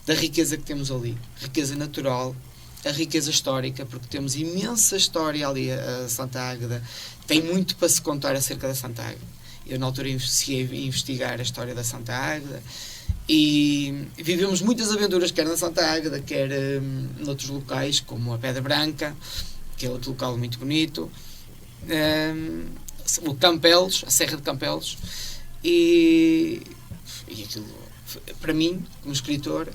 da da riqueza que temos ali, riqueza natural, a riqueza histórica, porque temos imensa história ali. A Santa Águeda tem muito para se contar acerca da Santa Águeda. Eu na altura iniciei a investigar a história da Santa Águeda e vivemos muitas aventuras, quer na Santa Águeda, quer noutros locais, como a Pedra Branca, que é outro local muito bonito, o Campelos, a Serra de Campelos, e aquilo, para mim, como escritor,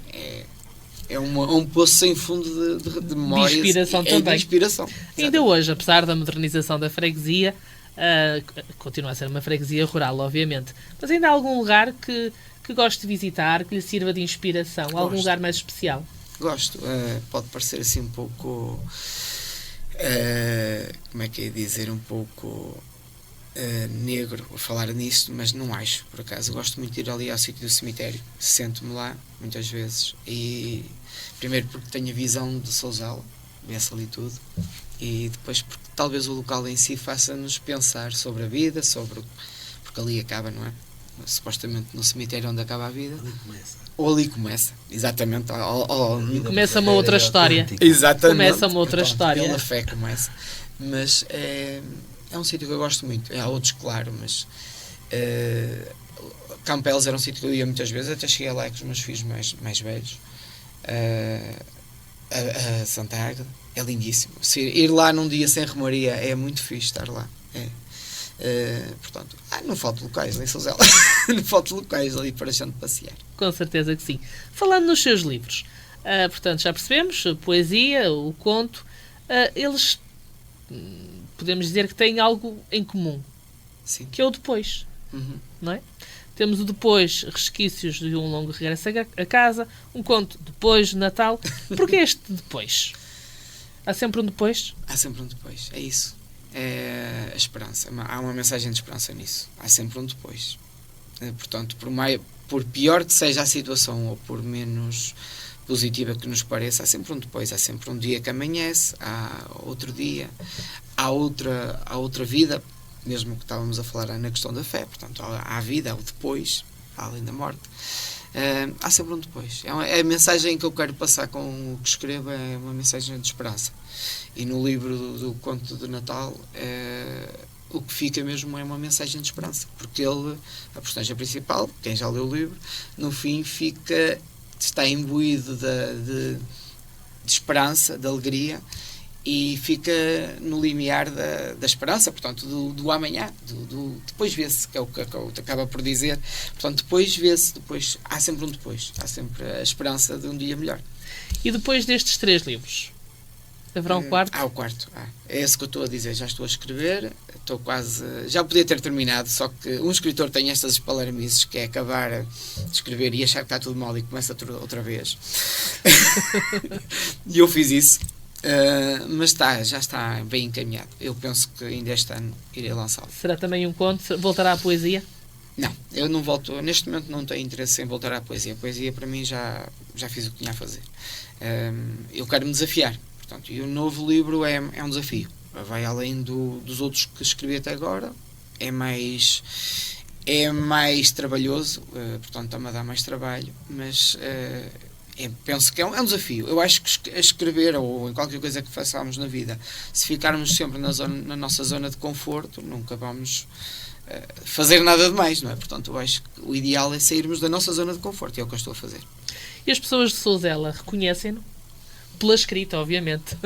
é um poço sem fundo de memórias. De inspiração também. De inspiração. Ainda hoje, apesar da modernização da freguesia, continua a ser uma freguesia rural, obviamente, mas ainda há algum lugar que goste de visitar, que lhe sirva de inspiração? Gosto. Algum lugar mais especial? Gosto. Pode parecer assim um pouco... como é que é dizer? Um pouco... negro a falar nisso, mas não acho, por acaso. Gosto muito de ir ali ao sítio do cemitério, sento-me lá muitas vezes, e primeiro porque tenho a visão de Sousela, vê-se ali tudo, e depois porque talvez o local em si faça-nos pensar sobre a vida, porque ali acaba, não é? Supostamente no cemitério onde acaba a vida, ou ali começa, exatamente, Começa uma outra história. Exatamente. Começa uma outra história. Pela fé começa, mas é um sítio que eu gosto muito. Há outros, claro, mas Campelos era um sítio que eu ia muitas vezes, até cheguei lá com os meus filhos mais velhos. A Santa Águeda é lindíssimo. Ir lá num dia sem romaria é muito fixe estar lá. Portanto, não falta locais em Sousela. Não falta locais ali para a gente passear. Com certeza que sim. Falando nos seus livros, portanto, já percebemos, a poesia, o conto, eles... podemos dizer que têm algo em comum. Sim. Que é o depois. Não é? Temos o depois, resquícios de um longo regresso a casa, um conto depois de Natal. Porquê este depois? Há sempre um depois? Há sempre um depois, é isso. É a esperança. Há uma mensagem de esperança nisso. Há sempre um depois. Portanto, por pior que seja a situação ou por menos positiva que nos pareça, há sempre um depois. Há sempre um dia que amanhece, há outro dia, há outra vida, mesmo que estávamos a falar na questão da fé. Portanto, há a vida, há o depois, além da morte. Há sempre um depois. É a mensagem que eu quero passar com o que escrevo, é uma mensagem de esperança. E no livro do conto de Natal, o que fica mesmo é uma mensagem de esperança, porque a personagem principal, quem já leu o livro, no fim está imbuído de esperança, de alegria, e fica no limiar da esperança, portanto, do amanhã, depois vê-se, que é o que acaba por dizer. Portanto, depois vê-se, há sempre um depois, há sempre a esperança de um dia melhor. E depois destes 3 livros, haverá um quarto? Há o quarto, é esse que eu estou a dizer, já estou a escrever, estou quase, já podia ter terminado, só que um escritor tem estas espalarmices, que é acabar de escrever e achar que está tudo mal e começa outra vez. E eu fiz isso. Mas já está bem encaminhado. Eu penso que ainda este ano irei lançá-lo. Será também um conto? Voltará à poesia? Não, eu não volto. Neste momento não tenho interesse em voltar à poesia. A poesia para mim já fiz o que tinha a fazer. Eu quero me desafiar. Portanto, e o novo livro é um desafio. Vai além dos outros que escrevi até agora. É mais trabalhoso. Portanto, está-me a dar mais trabalho. Mas... penso que é um desafio. Eu acho que escrever ou em qualquer coisa que façamos na vida, se ficarmos sempre na nossa zona de conforto, nunca vamos fazer nada de mais, não é? Portanto, eu acho que o ideal é sairmos da nossa zona de conforto, e é o que eu estou a fazer. E as pessoas de Sousela reconhecem-no? Pela escrita, obviamente.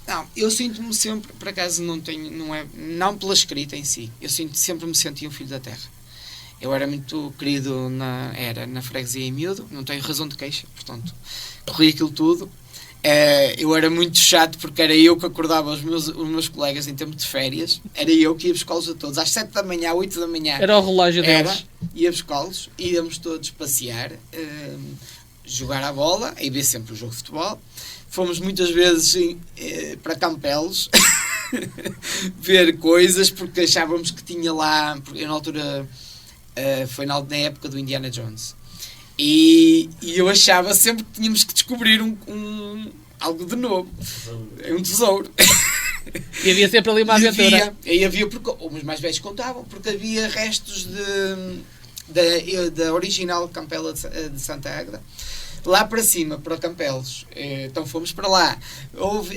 Não, eu sinto-me sempre, por acaso não pela escrita em si, sempre me senti um filho da terra. Eu era muito querido na freguesia em miúdo, não tenho razão de queixa, portanto, corri aquilo tudo. Eu era muito chato porque era eu que acordava os meus colegas em tempo de férias, era eu que ia buscá-los a todos, às 7 da manhã, 8 da manhã. Era o relógio deles. Ia buscá-los, íamos todos passear, jogar a bola, e ver sempre o jogo de futebol. Fomos muitas vezes para Campelos ver coisas, porque achávamos que tinha lá, eu na altura... foi na época do Indiana Jones e eu achava sempre que tínhamos que descobrir algo de novo, um tesouro. E havia sempre ali uma aventura. Havia porque os mais velhos contavam, porque havia restos da original Campela de Santa Águeda, lá para cima, para Campelos. Então fomos para lá.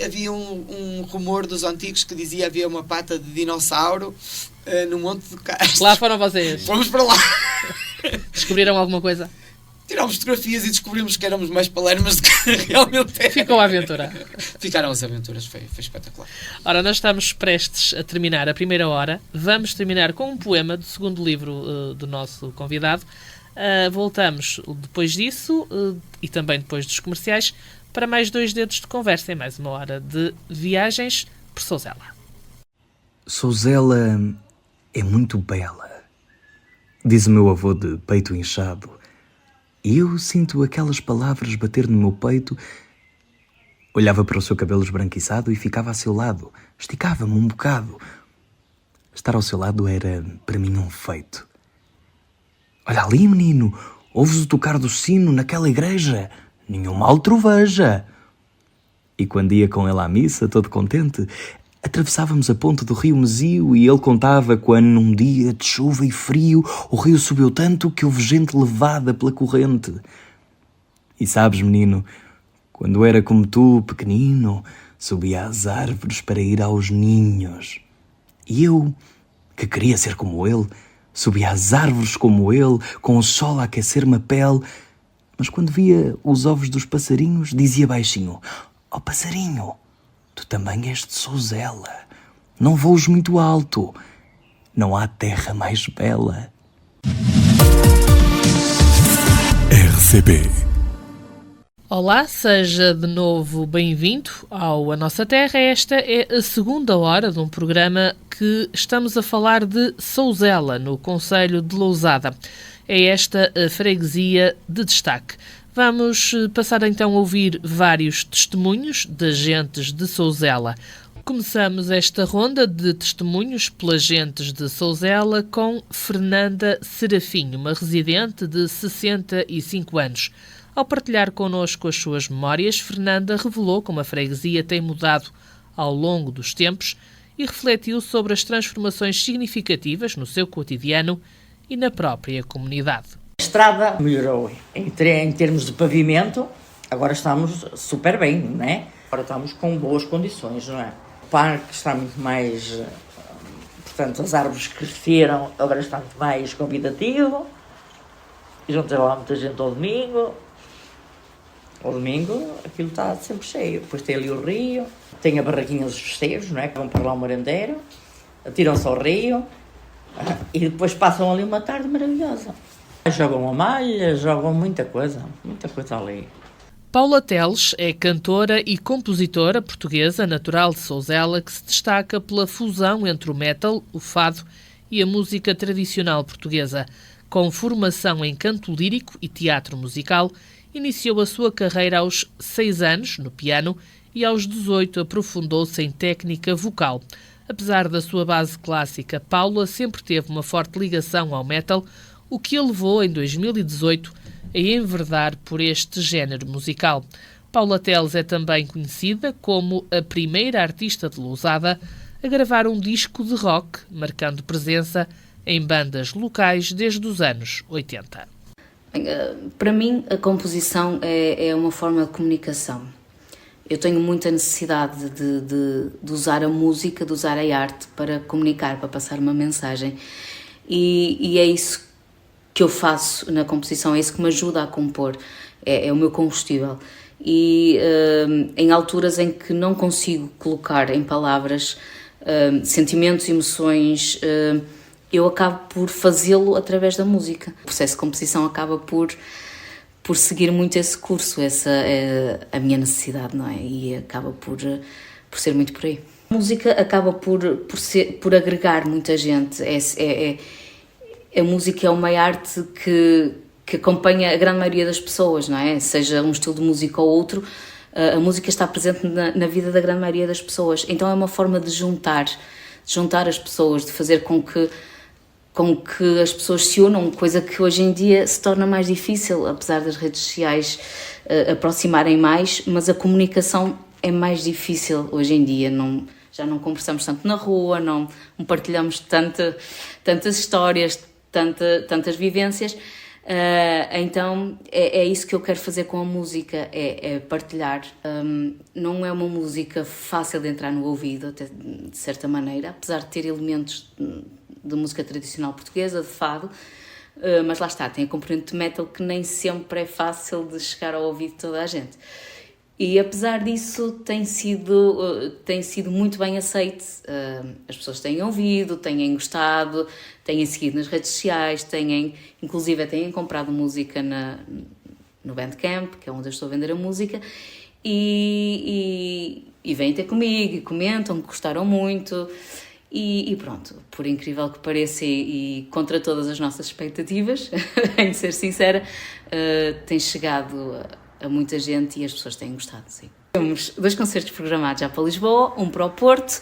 Havia um rumor dos antigos que dizia que havia uma pata de dinossauro no Monte do Castro. Lá foram vocês. Fomos para lá. Descobriram alguma coisa? Tirámos fotografias e descobrimos que éramos mais palermas do que realmente era. Ficou a aventura. Ficaram as aventuras, foi espetacular. Ora, nós estamos prestes a terminar a primeira hora. Vamos terminar com um poema do segundo livro do nosso convidado. Voltamos depois disso e também depois dos comerciais para mais 2 dedos de conversa e mais uma hora de viagens por Sousela. Sousela é muito bela, diz o meu avô de peito inchado. E eu sinto aquelas palavras bater no meu peito. Olhava para o seu cabelo esbranquiçado e ficava a seu lado. Esticava-me um bocado. Estar ao seu lado era, para mim, um feito. Olha ali, menino, ouves o tocar do sino naquela igreja? Nenhum mal troveja. E quando ia com ele à missa, todo contente, atravessávamos a ponte do rio Mesio e ele contava quando num dia de chuva e frio o rio subiu tanto que houve gente levada pela corrente. E sabes, menino, quando era como tu, pequenino, subia às árvores para ir aos ninhos. E eu, que queria ser como ele, subia às árvores como ele, com o sol a aquecer-me a pele, mas quando via os ovos dos passarinhos, dizia baixinho: "Ó passarinho, tu também és de Sousela. Não voos muito alto. Não há terra mais bela." RCP. Olá, seja de novo bem-vindo ao A Nossa Terra. Esta é a segunda hora de um programa que estamos a falar de Sousela, no concelho de Lousada. É esta a freguesia de destaque. Vamos passar então a ouvir vários testemunhos de agentes de Sousela. Começamos esta ronda de testemunhos pelas agentes de Sousela com Fernanda Serafinho, uma residente de 65 anos. Ao partilhar connosco as suas memórias, Fernanda revelou como a freguesia tem mudado ao longo dos tempos e refletiu sobre as transformações significativas no seu cotidiano e na própria comunidade. A estrada melhorou em termos de pavimento, agora estamos super bem, não é? Agora estamos com boas condições, não é? O parque está muito mais... Portanto, as árvores cresceram, agora está muito mais convidativo. E não tem lá muita gente ao domingo. Ao domingo aquilo está sempre cheio. Depois tem ali o rio, tem a barraquinha dos festeiros, não é? Que vão para lá o merendeiro, atiram-se ao rio e depois passam ali uma tarde maravilhosa. Jogam a malha, jogam muita coisa ali. Paula Teles é cantora e compositora portuguesa natural de Sousela que se destaca pela fusão entre o metal, o fado e a música tradicional portuguesa. Com formação em canto lírico e teatro musical, iniciou a sua carreira aos 6 anos no piano e aos 18 aprofundou-se em técnica vocal. Apesar da sua base clássica, Paula sempre teve uma forte ligação ao metal, o que a levou, em 2018, a enverdar por este género musical. Paula Teles é também conhecida como a primeira artista de Lousada a gravar um disco de rock, marcando presença em bandas locais desde os anos 80. Para mim, a composição é uma forma de comunicação. Eu tenho muita necessidade de usar a música, de usar a arte para comunicar, para passar uma mensagem. E é isso que eu faço na composição, é isso que me ajuda a compor, é o meu combustível. E em alturas em que não consigo colocar em palavras sentimentos, emoções, eu acabo por fazê-lo através da música. O processo de composição acaba por seguir muito esse curso, essa é a minha necessidade, não é? E acaba por ser muito por aí. A música acaba por agregar muita gente. A música é uma arte que acompanha a grande maioria das pessoas, não é? Seja um estilo de música ou outro, a música está presente na vida da grande maioria das pessoas. Então é uma forma de juntar as pessoas, de fazer com que as pessoas se unam, coisa que hoje em dia se torna mais difícil, apesar das redes sociais aproximarem mais, mas a comunicação é mais difícil hoje em dia. Já não conversamos tanto na rua, não partilhamos tantas histórias, tantas vivências, Então é isso que eu quero fazer com a música, é partilhar. Não é uma música fácil de entrar no ouvido, até, de certa maneira, apesar de ter elementos de música tradicional portuguesa, de fado, mas lá está, tem a componente de metal que nem sempre é fácil de chegar ao ouvido de toda a gente. E apesar disso tem sido muito bem aceite. As pessoas têm ouvido, têm gostado, têm seguido nas redes sociais, inclusive têm comprado música no Bandcamp, que é onde eu estou a vender a música, e vêm ter comigo e comentam que gostaram muito. E pronto, por incrível que pareça e contra todas as nossas expectativas, em ser sincera, tem chegado a muita gente e as pessoas têm gostado, sim. Temos 2 concertos programados já para Lisboa, um para o Porto,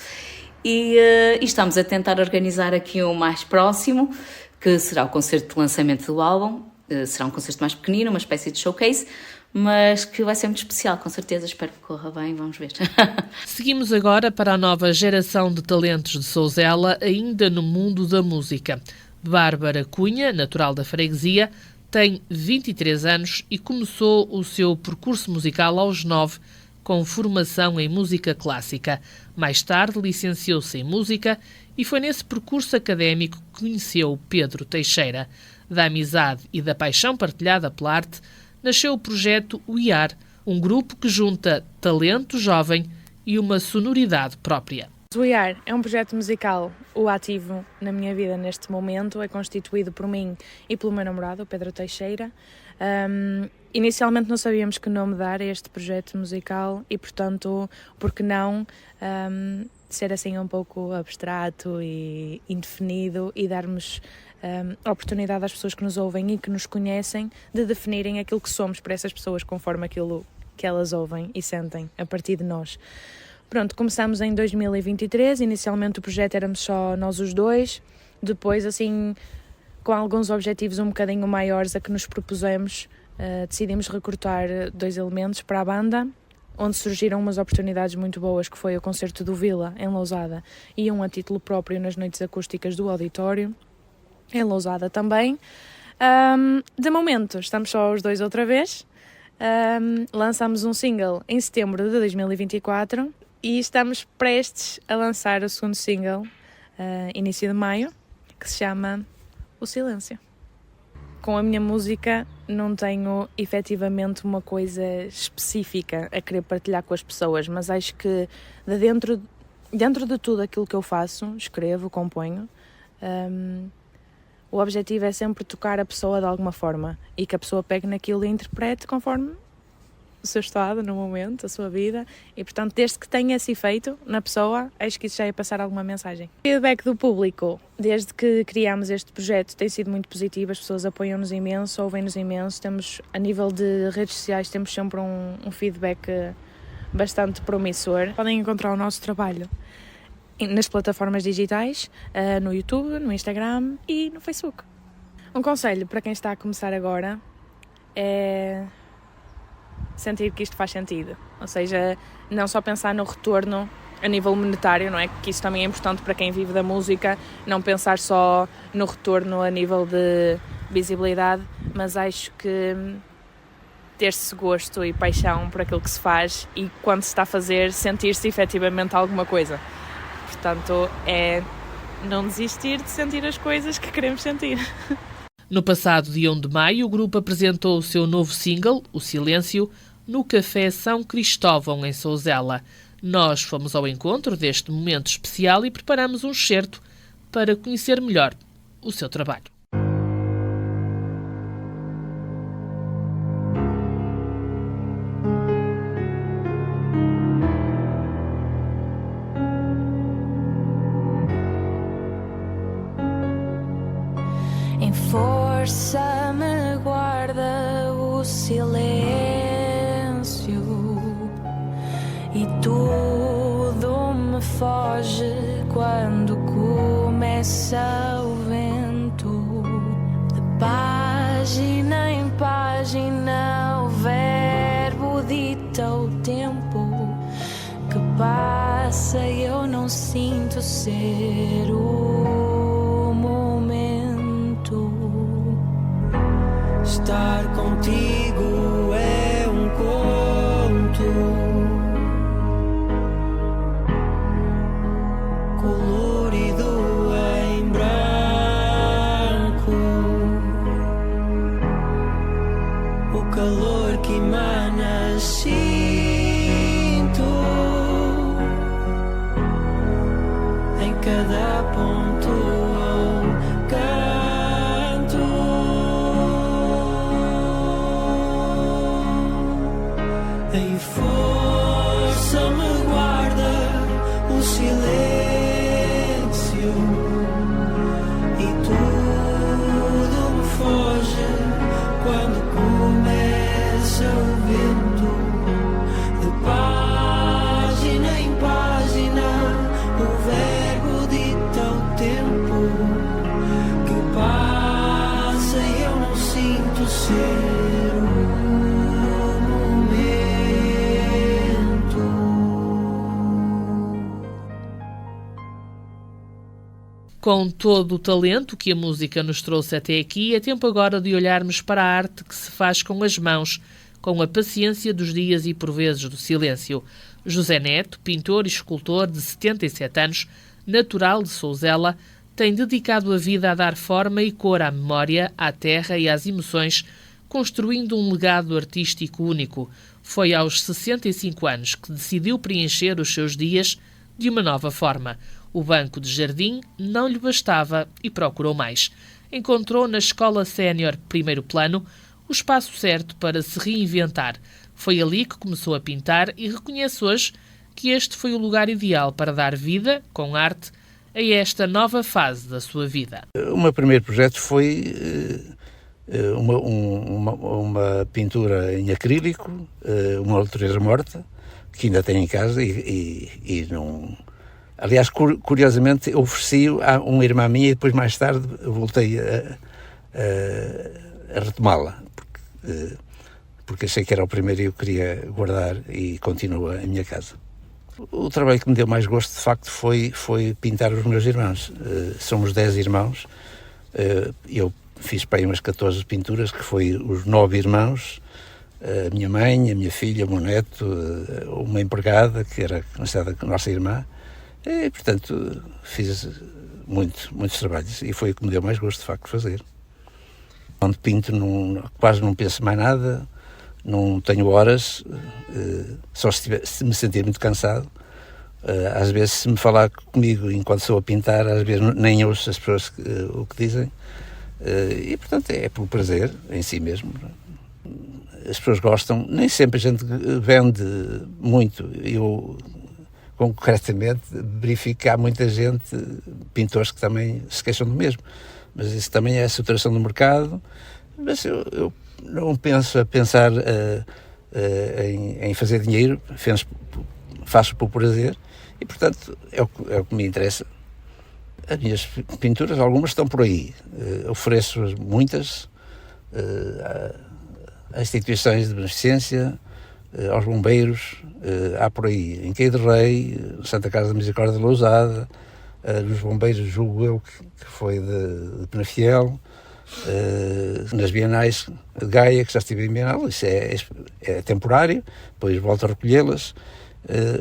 e estamos a tentar organizar aqui um mais próximo, que será o concerto de lançamento do álbum. Será um concerto mais pequenino, uma espécie de showcase, mas que vai ser muito especial, com certeza. Espero que corra bem, vamos ver. Seguimos agora para a nova geração de talentos de Souzela, ainda no mundo da música. Bárbara Cunha, natural da Freguesia, tem 23 anos e começou o seu percurso musical aos 9, com formação em música clássica. Mais tarde licenciou-se em música e foi nesse percurso académico que conheceu Pedro Teixeira. Da amizade e da paixão partilhada pela arte, nasceu o projeto UIAR, um grupo que junta talento jovem e uma sonoridade própria. O UIAR é um projeto musical, o ativo na minha vida neste momento, é constituído por mim e pelo meu namorado, o Pedro Teixeira. Inicialmente não sabíamos que nome dar a este projeto musical e, portanto, por que não ser assim um pouco abstrato e indefinido e darmos a oportunidade às pessoas que nos ouvem e que nos conhecem de definirem aquilo que somos para essas pessoas conforme aquilo que elas ouvem e sentem a partir de nós. Pronto, começamos em 2023, inicialmente o projeto éramos só nós os dois, depois assim com alguns objetivos um bocadinho maiores a que nos propusemos, decidimos recrutar 2 elementos para a banda, onde surgiram umas oportunidades muito boas, que foi o concerto do Vila, em Lousada, e um a título próprio nas noites acústicas do Auditório, em Lousada também. De momento, estamos só os dois outra vez. Lançamos um single em setembro de 2024 e estamos prestes a lançar o segundo single, início de maio, que se chama O Silêncio. Com a minha música não tenho efetivamente uma coisa específica a querer partilhar com as pessoas, mas acho que dentro de tudo aquilo que eu faço, escrevo, componho, o objetivo é sempre tocar a pessoa de alguma forma e que a pessoa pegue naquilo e interprete conforme o seu estado no momento, a sua vida, e portanto desde que tenha esse efeito na pessoa, acho que isso já é passar alguma mensagem. O feedback do público, desde que criámos este projeto, tem sido muito positivo, as pessoas apoiam-nos imenso, ouvem-nos imenso, temos, a nível de redes sociais, temos sempre um feedback bastante promissor. Podem encontrar o nosso trabalho nas plataformas digitais, no YouTube, no Instagram e no Facebook. Um conselho para quem está a começar agora é sentir que isto faz sentido, ou seja, não só pensar no retorno a nível monetário, não é? Que isso também é importante para quem vive da música, não pensar só no retorno a nível de visibilidade, mas acho que ter-se gosto e paixão por aquilo que se faz e quando se está a fazer, sentir-se efetivamente alguma coisa. Portanto, é não desistir de sentir as coisas que queremos sentir. No passado dia 1 de maio, o grupo apresentou o seu novo single, O Silêncio, no Café São Cristóvão, em Souzela. Nós fomos ao encontro deste momento especial e preparamos um excerto para conhecer melhor o seu trabalho. Em força me guarda o silêncio e tudo me foge quando começa o vento. De página em página o verbo dita o tempo que passa e eu não sinto ser o momento. estar contigo é um conto colorido em branco. O calor que emana sinto em cada ponto ou canto. Em força me guarda o silêncio e tudo me foge quando começa o vento. De página em página o verbo dita o tempo que passa e eu não sinto ser o momento. Com todo o talento que a música nos trouxe até aqui, é tempo agora de olharmos para a arte que se faz com as mãos, com a paciência dos dias e por vezes do silêncio. José Neto, pintor e escultor de 77 anos, natural de Souzela, tem dedicado a vida a dar forma e cor à memória, à terra e às emoções, construindo um legado artístico único. Foi aos 65 anos que decidiu preencher os seus dias de uma nova forma. O banco de jardim não lhe bastava e procurou mais. Encontrou na Escola Sénior Primeiro Plano o espaço certo para se reinventar. Foi ali que começou a pintar e reconhece hoje que este foi o lugar ideal para dar vida, com arte, a esta nova fase da sua vida. O meu primeiro projeto foi uma pintura em acrílico, uma natureza morta, que ainda tenho em casa e não... Aliás, curiosamente, ofereci-o a uma irmã minha e depois, mais tarde, voltei a retomá-la, porque achei que era o primeiro e eu queria guardar e continua em minha casa. O trabalho que me deu mais gosto, de facto, foi pintar os meus irmãos. Somos 10 irmãos. Eu fiz para aí umas 14 pinturas, que foi os 9 irmãos, a minha mãe, a minha filha, o meu neto, uma empregada, que era considerada a nossa irmã. E, portanto, fiz muitos trabalhos e foi o que me deu mais gosto, de facto, fazer. Quando pinto, quase não penso mais nada, não tenho horas, só se me sentir muito cansado. Às vezes, se me falar comigo enquanto estou a pintar, às vezes nem ouço as pessoas o que dizem. E, portanto, é pelo prazer em si mesmo. As pessoas gostam, nem sempre a gente vende muito. Eu, concretamente, verifico que há muita gente, pintores, que também se queixam do mesmo. Mas isso também é a saturação do mercado. Mas eu não penso a pensar em fazer dinheiro, faço por prazer e, portanto, é o que me interessa. As minhas pinturas, algumas estão por aí. Ofereço muitas a instituições de beneficência, aos bombeiros, há por aí, em Caio de Rei, Santa Casa da Misericórdia de Lousada, nos bombeiros, julgo eu, que foi de Penafiel, nas bienais de Gaia, que já estive em bienal, isso é temporário, depois volto a recolhê-las.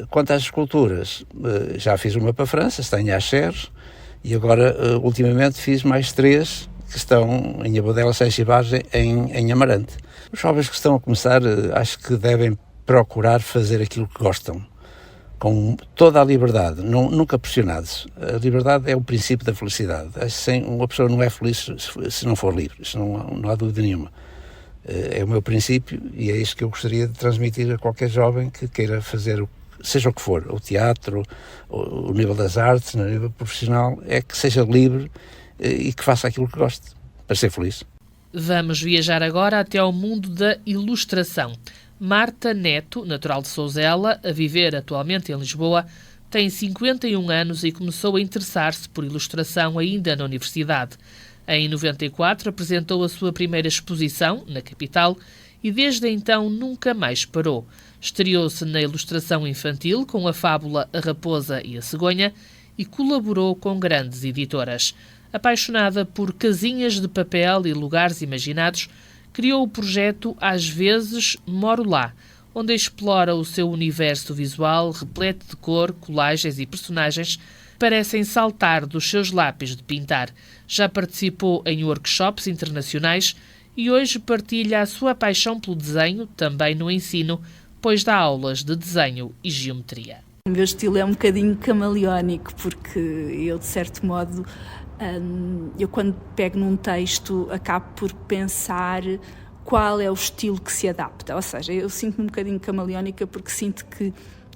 Quanto às esculturas, já fiz uma para a França, está em Axeres, e agora, ultimamente, fiz mais 3 que estão em Abadela, Seixas e Vargem, em Amarante. Os jovens que estão a começar, acho que devem procurar fazer aquilo que gostam, com toda a liberdade, nunca pressionados. A liberdade é o princípio da felicidade. Uma pessoa não é feliz se não for livre, isso não há dúvida nenhuma. É o meu princípio e é isso que eu gostaria de transmitir a qualquer jovem que queira fazer, seja o que for, o teatro, o nível das artes, no nível profissional, é que seja livre e que faça aquilo que goste, para ser feliz. Vamos viajar agora até ao mundo da ilustração. Marta Neto, natural de Souzela, a viver atualmente em Lisboa, tem 51 anos e começou a interessar-se por ilustração ainda na universidade. Em 94 apresentou a sua primeira exposição, na capital, e desde então nunca mais parou. Estreou-se na ilustração infantil com a fábula A Raposa e a Cegonha e colaborou com grandes editoras. Apaixonada por casinhas de papel e lugares imaginados, criou o projeto Às Vezes Moro Lá, onde explora o seu universo visual repleto de cor, colagens e personagens que parecem saltar dos seus lápis de pintar. Já participou em workshops internacionais e hoje partilha a sua paixão pelo desenho, também no ensino, pois dá aulas de desenho e geometria. O meu estilo é um bocadinho camaleónico, porque eu, de certo modo, eu quando pego num texto acabo por pensar qual é o estilo que se adapta. Ou seja, eu sinto-me um bocadinho camaleónica porque sinto que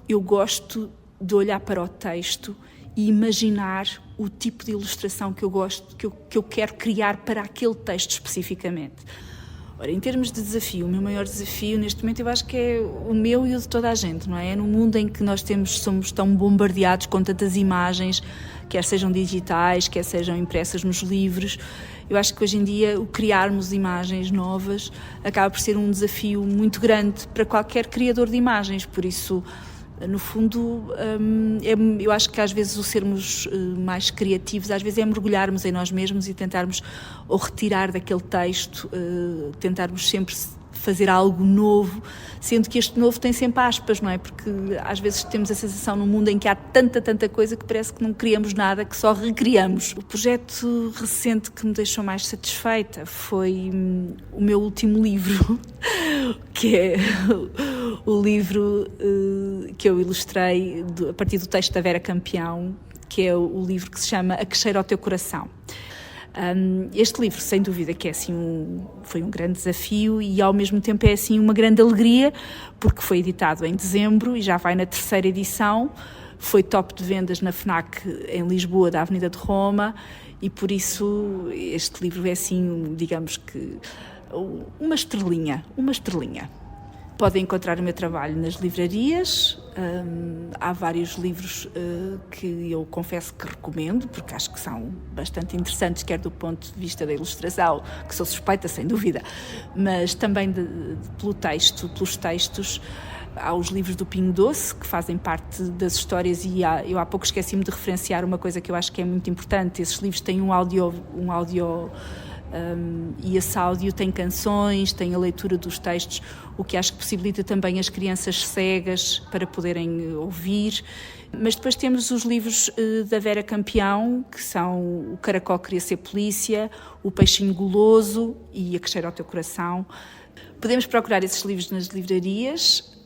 eu gosto de olhar para o texto e imaginar o tipo de ilustração que eu gosto, que eu quero criar para aquele texto especificamente. Ora, em termos de desafio, o meu maior desafio neste momento eu acho que é o meu e o de toda a gente, não é? É no mundo em que nós somos tão bombardeados com tantas imagens, quer sejam digitais, quer sejam impressas nos livros. Eu acho que hoje em dia o criarmos imagens novas acaba por ser um desafio muito grande para qualquer criador de imagens, por isso, no fundo, eu acho que às vezes o sermos mais criativos, às vezes é mergulharmos em nós mesmos e tentarmos ou retirar daquele texto, tentarmos sempre fazer algo novo, sendo que este novo tem sempre aspas, não é? Porque às vezes temos a sensação num mundo em que há tanta coisa que parece que não criamos nada, que só recriamos. O projeto recente que me deixou mais satisfeita foi o meu último livro, que é o livro que eu ilustrei a partir do texto da Vera Campeão, que é o livro que se chama A Que Cheira ao Teu Coração. Este livro, sem dúvida, que é assim foi um grande desafio e ao mesmo tempo é assim uma grande alegria, porque foi editado em dezembro e já vai na 3ª edição, foi top de vendas na FNAC em Lisboa, da Avenida de Roma, e por isso este livro é assim, digamos que uma estrelinha. Podem encontrar o meu trabalho nas livrarias, há vários livros que eu confesso que recomendo, porque acho que são bastante interessantes, quer do ponto de vista da ilustração, que sou suspeita, sem dúvida, mas também pelos textos. Há os livros do Pingo Doce, que fazem parte das histórias, e eu há pouco esqueci-me de referenciar uma coisa que eu acho que é muito importante. Esses livros têm um áudio e esse áudio tem canções, tem a leitura dos textos, o que acho que possibilita também as crianças cegas para poderem ouvir. Mas depois temos os livros da Vera Campeão, que são O Caracol Queria Ser Polícia, O Peixinho Guloso e A Que Cheira ao Teu Coração. Podemos procurar esses livros nas livrarias,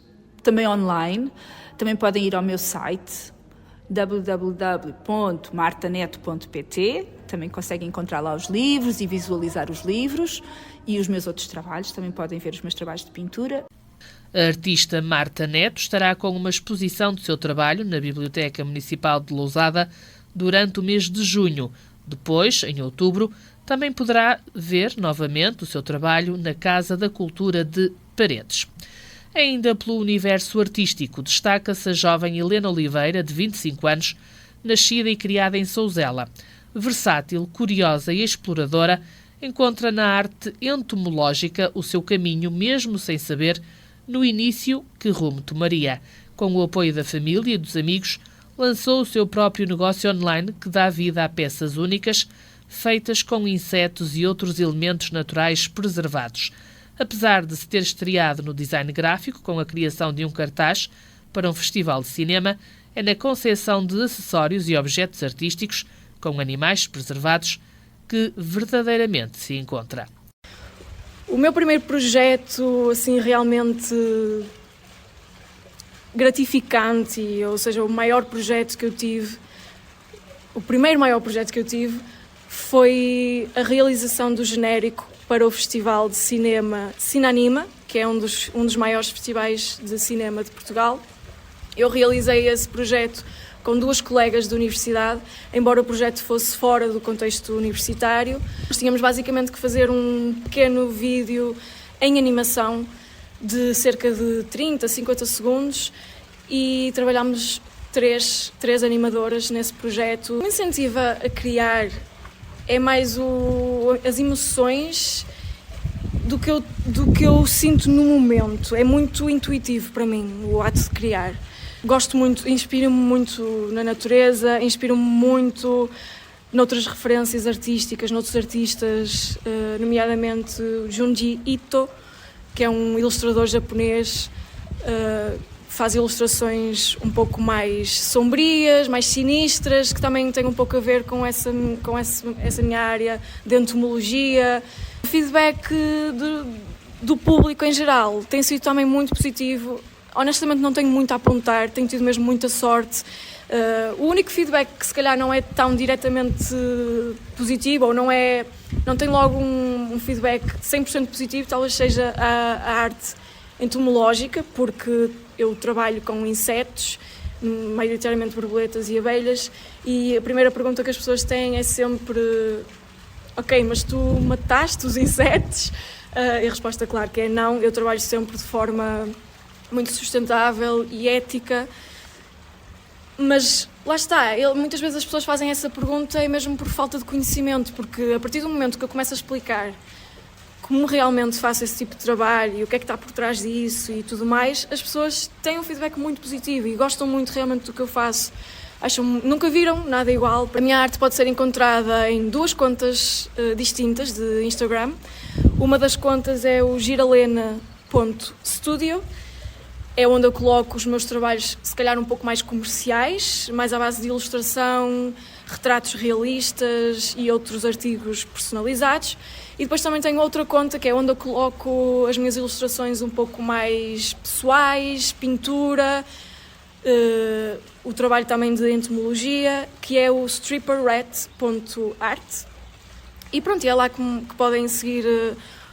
também online. Também podem ir ao meu site www.martaneto.pt, também conseguem encontrar lá os livros e visualizar os livros, e os meus outros trabalhos, também podem ver os meus trabalhos de pintura. A artista Marta Neto estará com uma exposição do seu trabalho na Biblioteca Municipal de Lousada durante o mês de junho. Depois, em outubro, também poderá ver novamente o seu trabalho na Casa da Cultura de Paredes. Ainda pelo universo artístico, destaca-se a jovem Helena Oliveira, de 25 anos, nascida e criada em Souzela. Versátil, curiosa e exploradora, encontra na arte entomológica o seu caminho, mesmo sem saber, no início, que rumo tomaria. Com o apoio da família e dos amigos, lançou o seu próprio negócio online que dá vida a peças únicas, feitas com insetos e outros elementos naturais preservados. Apesar de se ter estreado no design gráfico com a criação de um cartaz para um festival de cinema, é na concepção de acessórios e objetos artísticos com animais preservados que verdadeiramente se encontra. O meu primeiro projeto, assim, realmente gratificante, ou seja, o maior projeto que eu tive, o primeiro maior projeto que eu tive, foi a realização do genérico para o Festival de Cinema Cinanima, que é um dos maiores festivais de cinema de Portugal. Eu realizei esse projeto com 2 colegas da universidade, embora o projeto fosse fora do contexto universitário. Nós tínhamos basicamente que fazer um pequeno vídeo em animação de cerca de 30, 50 segundos e trabalhámos três animadoras nesse projeto. O que me incentiva a criar é mais as emoções do que eu sinto no momento. É muito intuitivo para mim o ato de criar. Gosto muito, inspiro-me muito na natureza, inspiro-me muito noutras referências artísticas, noutros artistas, nomeadamente Junji Ito, que é um ilustrador japonês, faz ilustrações um pouco mais sombrias, mais sinistras, que também têm um pouco a ver com essa minha área de entomologia. O feedback do público em geral tem sido também muito positivo. Honestamente não tenho muito a apontar, tenho tido mesmo muita sorte. O único feedback que se calhar não é tão diretamente positivo, ou não tem logo um feedback 100% positivo, talvez seja a arte entomológica, porque eu trabalho com insetos, maioritariamente borboletas e abelhas, e a primeira pergunta que as pessoas têm é sempre: ok, mas tu mataste os insetos? E a resposta, claro, que é não. Eu trabalho sempre de forma muito sustentável e ética, mas lá está, muitas vezes as pessoas fazem essa pergunta é mesmo por falta de conhecimento, porque a partir do momento que eu começo a explicar como realmente faço esse tipo de trabalho e o que é que está por trás disso e tudo mais, as pessoas têm um feedback muito positivo e gostam muito realmente do que eu faço. Nunca viram nada igual. A minha arte pode ser encontrada em 2 contas distintas de Instagram. Uma das contas é o giralena.studio, é onde eu coloco os meus trabalhos, se calhar um pouco mais comerciais, mais à base de ilustração, retratos realistas e outros artigos personalizados. E depois também tenho outra conta, que é onde eu coloco as minhas ilustrações um pouco mais pessoais, pintura, o trabalho também de entomologia, que é o stripperrat.art. E pronto, é lá que podem seguir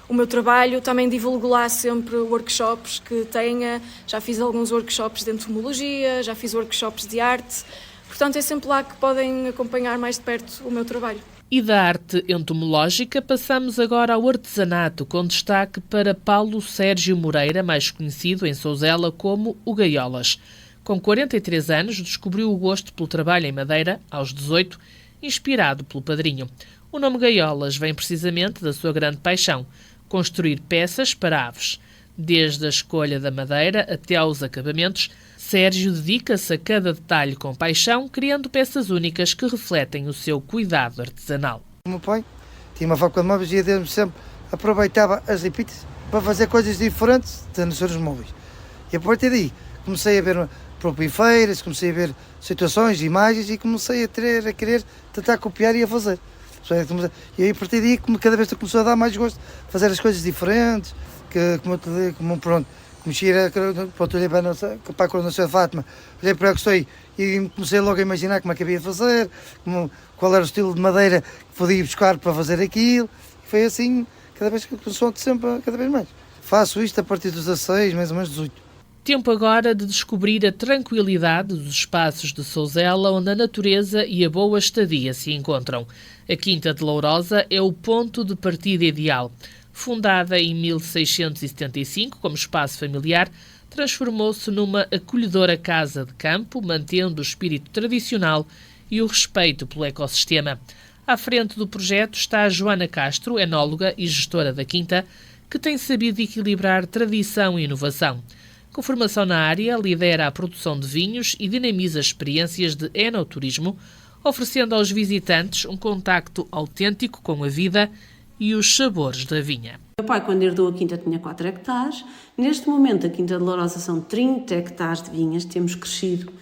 o meu trabalho. Também divulgo lá sempre workshops que tenha. Já fiz alguns workshops de entomologia, já fiz workshops de arte. Portanto, é sempre lá que podem acompanhar mais de perto o meu trabalho. E da arte entomológica passamos agora ao artesanato, com destaque para Paulo Sérgio Moreira, mais conhecido em Sousela como o Gaiolas. Com 43 anos, descobriu o gosto pelo trabalho em madeira, aos 18, inspirado pelo padrinho. O nome Gaiolas vem precisamente da sua grande paixão, construir peças para aves. Desde a escolha da madeira até aos acabamentos, Sérgio dedica-se a cada detalhe com paixão, criando peças únicas que refletem o seu cuidado artesanal. O meu pai tinha uma fábrica de móveis e eu sempre aproveitava as lipitas para fazer coisas diferentes nos seus móveis. E a partir daí comecei a ver feiras, comecei a ver situações, imagens e comecei a querer tentar copiar e a fazer. E aí a partir daí cada vez começou a dar mais gosto de fazer as coisas diferentes, comecei olhei para a coronação de Fátima, olhei para o que estou e comecei logo a imaginar como é que havia de fazer, qual era o estilo de madeira que podia buscar para fazer aquilo. E foi assim, cada vez que começou sempre, cada vez mais. Faço isto a partir dos 16, mais ou menos 18. Tempo agora de descobrir a tranquilidade dos espaços de Sousela, onde a natureza e a boa estadia se encontram. A Quinta de Lourosa é o ponto de partida ideal. Fundada em 1675 como espaço familiar, transformou-se numa acolhedora casa de campo, mantendo o espírito tradicional e o respeito pelo ecossistema. À frente do projeto está a Joana Castro, enóloga e gestora da Quinta, que tem sabido equilibrar tradição e inovação. Com formação na área, lidera a produção de vinhos e dinamiza experiências de enoturismo, oferecendo aos visitantes um contacto autêntico com a vida e os sabores da vinha. Meu pai, quando herdou a quinta, tinha 4 hectares. Neste momento, a Quinta de Lourosa são 30 hectares de vinhas. Temos crescido,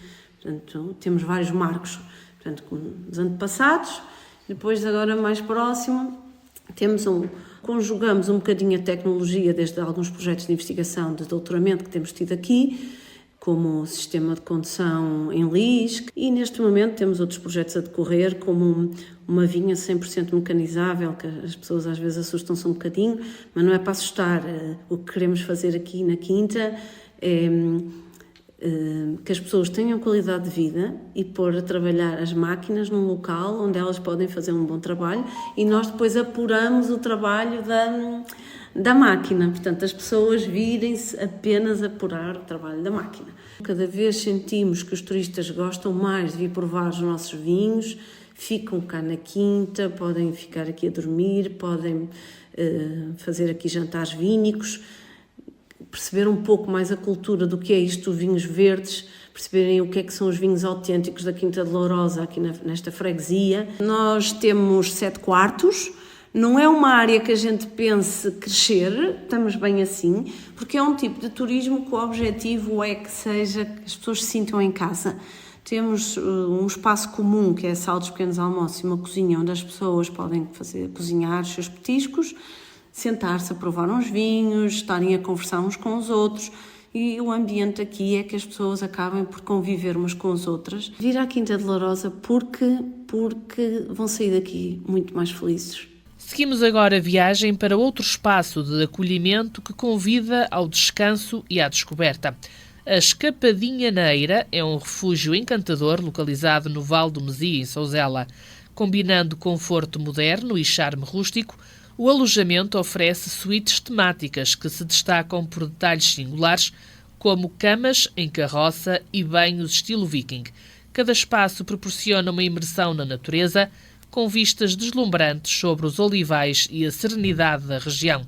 portanto, temos vários marcos, portanto, dos antepassados. Depois, agora mais próximo, conjugamos um bocadinho a tecnologia, desde alguns projetos de investigação, de doutoramento que temos tido aqui, como o sistema de condução em LIS, e neste momento temos outros projetos a decorrer, como uma vinha 100% mecanizável, que as pessoas às vezes assustam-se um bocadinho, mas não é para assustar. O que queremos fazer aqui na Quinta é que as pessoas tenham qualidade de vida e pôr a trabalhar as máquinas num local onde elas podem fazer um bom trabalho, e nós depois apuramos o trabalho da máquina. Portanto, as pessoas virem-se apenas apurar o trabalho da máquina. Cada vez sentimos que os turistas gostam mais de vir provar os nossos vinhos, ficam cá na Quinta, podem ficar aqui a dormir, podem fazer aqui jantares vínicos, perceber um pouco mais a cultura do que é isto, vinhos verdes, perceberem o que é que são os vinhos autênticos da Quinta de Lourosa aqui nesta freguesia. Nós temos 7 quartos, não é uma área que a gente pense crescer, estamos bem assim, porque é um tipo de turismo que o objetivo é que as pessoas se sintam em casa. Temos um espaço comum, que é a sala dos pequenos almoços, e uma cozinha onde as pessoas podem cozinhar os seus petiscos, sentar-se a provar uns vinhos, estarem a conversar uns com os outros. E o ambiente aqui é que as pessoas acabem por conviver umas com as outras. Vir à Quinta de Lourosa porque vão sair daqui muito mais felizes. Seguimos agora a viagem para outro espaço de acolhimento que convida ao descanso e à descoberta. A Escapadinha na Eira é um refúgio encantador localizado no Vale do Mezia, em Souzela. Combinando conforto moderno e charme rústico, o alojamento oferece suítes temáticas que se destacam por detalhes singulares, como camas em carroça e banhos estilo viking. Cada espaço proporciona uma imersão na natureza, com vistas deslumbrantes sobre os olivais e a serenidade da região.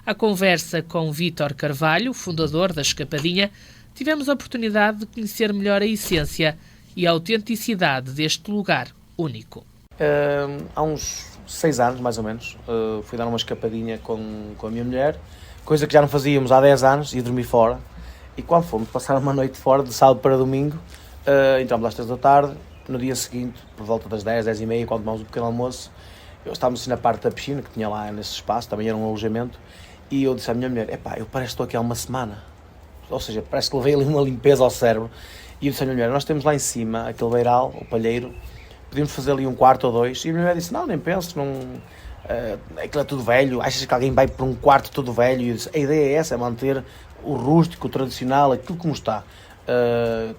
À conversa com Vítor Carvalho, fundador da Escapadinha, tivemos a oportunidade de conhecer melhor a essência e a autenticidade deste lugar único. Há uns 6 anos, mais ou menos, fui dar uma escapadinha com a minha mulher, coisa que já não fazíamos há 10 anos, e dormi fora. E quando fomos passar uma noite fora, de sábado para domingo, entramos às 3 da tarde, no dia seguinte, por volta das 10, 10 e meia, quando tomamos o pequeno almoço, estávamos assim na parte da piscina, que tinha lá nesse espaço, também era um alojamento, e eu disse à minha mulher, eu parece que estou aqui há uma semana. Ou seja, parece que levei ali uma limpeza ao cérebro. E eu disse à minha mulher, nós temos lá em cima aquele beiral, o palheiro, podíamos fazer ali um quarto ou 2. E a minha mulher disse, não, nem penses, aquilo é tudo velho, achas que alguém vai para um quarto todo velho? E eu disse, a ideia é essa, é manter o rústico, o tradicional, aquilo como está.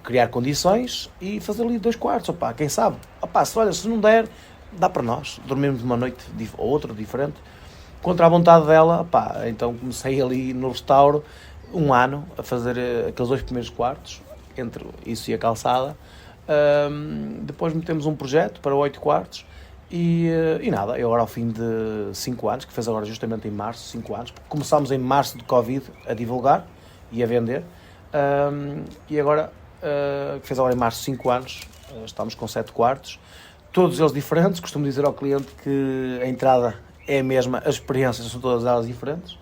Criar condições e fazer ali 2 quartos, quem sabe? Se não der, dá para nós, dormirmos uma noite ou outra diferente. Contra a vontade dela, então comecei ali no restauro, 1 ano, a fazer aqueles 2 primeiros quartos, entre isso e a calçada. Depois metemos um projeto para 8 quartos e nada, eu agora ao fim de 5 anos, que fez agora justamente em março, 5 anos, porque começámos em março de Covid a divulgar e a vender, e agora, que fez agora em março 5 anos, estamos com 7 quartos, todos eles diferentes. Costumo dizer ao cliente que a entrada é a mesma, as experiências são todas elas diferentes.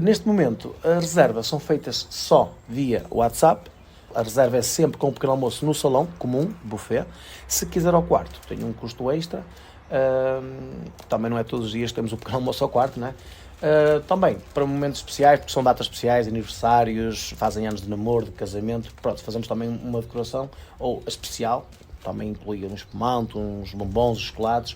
Neste momento, as reservas são feitas só via WhatsApp. A reserva é sempre com um pequeno almoço no salão comum, buffet. Se quiser ao quarto, tem um custo extra. Também não é todos os dias que temos um pequeno almoço ao quarto, não é? Também para momentos especiais, porque são datas especiais, aniversários, fazem anos de namoro, de casamento. Pronto, fazemos também uma decoração ou especial. Também inclui um espumante, uns bombons, chocolates.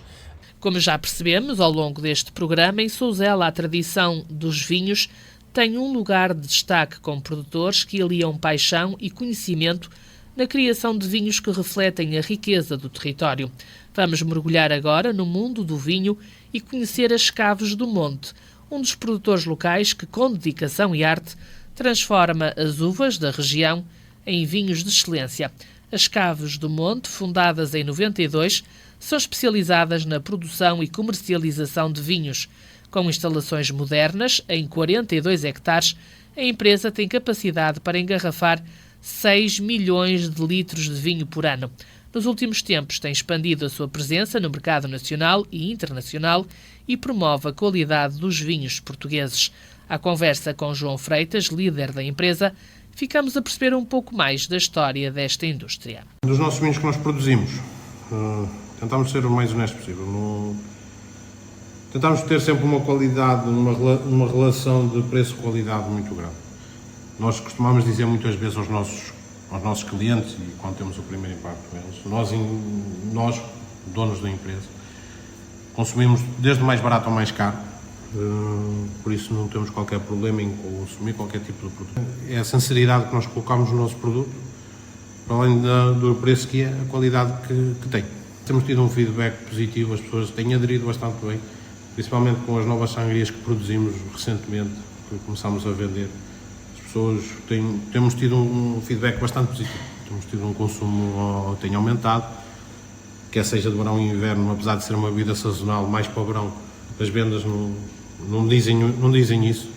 Como já percebemos ao longo deste programa, em Souzela a tradição dos vinhos tem um lugar de destaque com produtores que aliam paixão e conhecimento na criação de vinhos que refletem a riqueza do território. Vamos mergulhar agora no mundo do vinho e conhecer as Caves do Monte, um dos produtores locais que, com dedicação e arte, transforma as uvas da região em vinhos de excelência. As Caves do Monte, fundadas em 92, são especializadas na produção e comercialização de vinhos. Com instalações modernas, em 42 hectares, a empresa tem capacidade para engarrafar 6 milhões de litros de vinho por ano. Nos últimos tempos tem expandido a sua presença no mercado nacional e internacional e promove a qualidade dos vinhos portugueses. À conversa com João Freitas, líder da empresa, ficamos a perceber um pouco mais da história desta indústria. Dos nossos vinhos que nós produzimos, tentamos ser o mais honesto possível. Tentamos ter sempre uma qualidade, uma relação de preço-qualidade muito grande. Nós costumamos dizer muitas vezes aos nossos clientes, e quando temos o primeiro impacto com eles, nós, donos da empresa, consumimos desde o mais barato ao mais caro, por isso não temos qualquer problema em consumir qualquer tipo de produto. É a sinceridade que nós colocamos no nosso produto, para além do preço que é, a qualidade que tem. Temos tido um feedback positivo, as pessoas têm aderido bastante bem, principalmente com as novas sangrias que produzimos recentemente, que começámos a vender. As pessoas temos tido um feedback bastante positivo, temos tido um consumo tem aumentado, quer seja de verão e inverno, apesar de ser uma bebida sazonal mais para o verão, as vendas não dizem isso,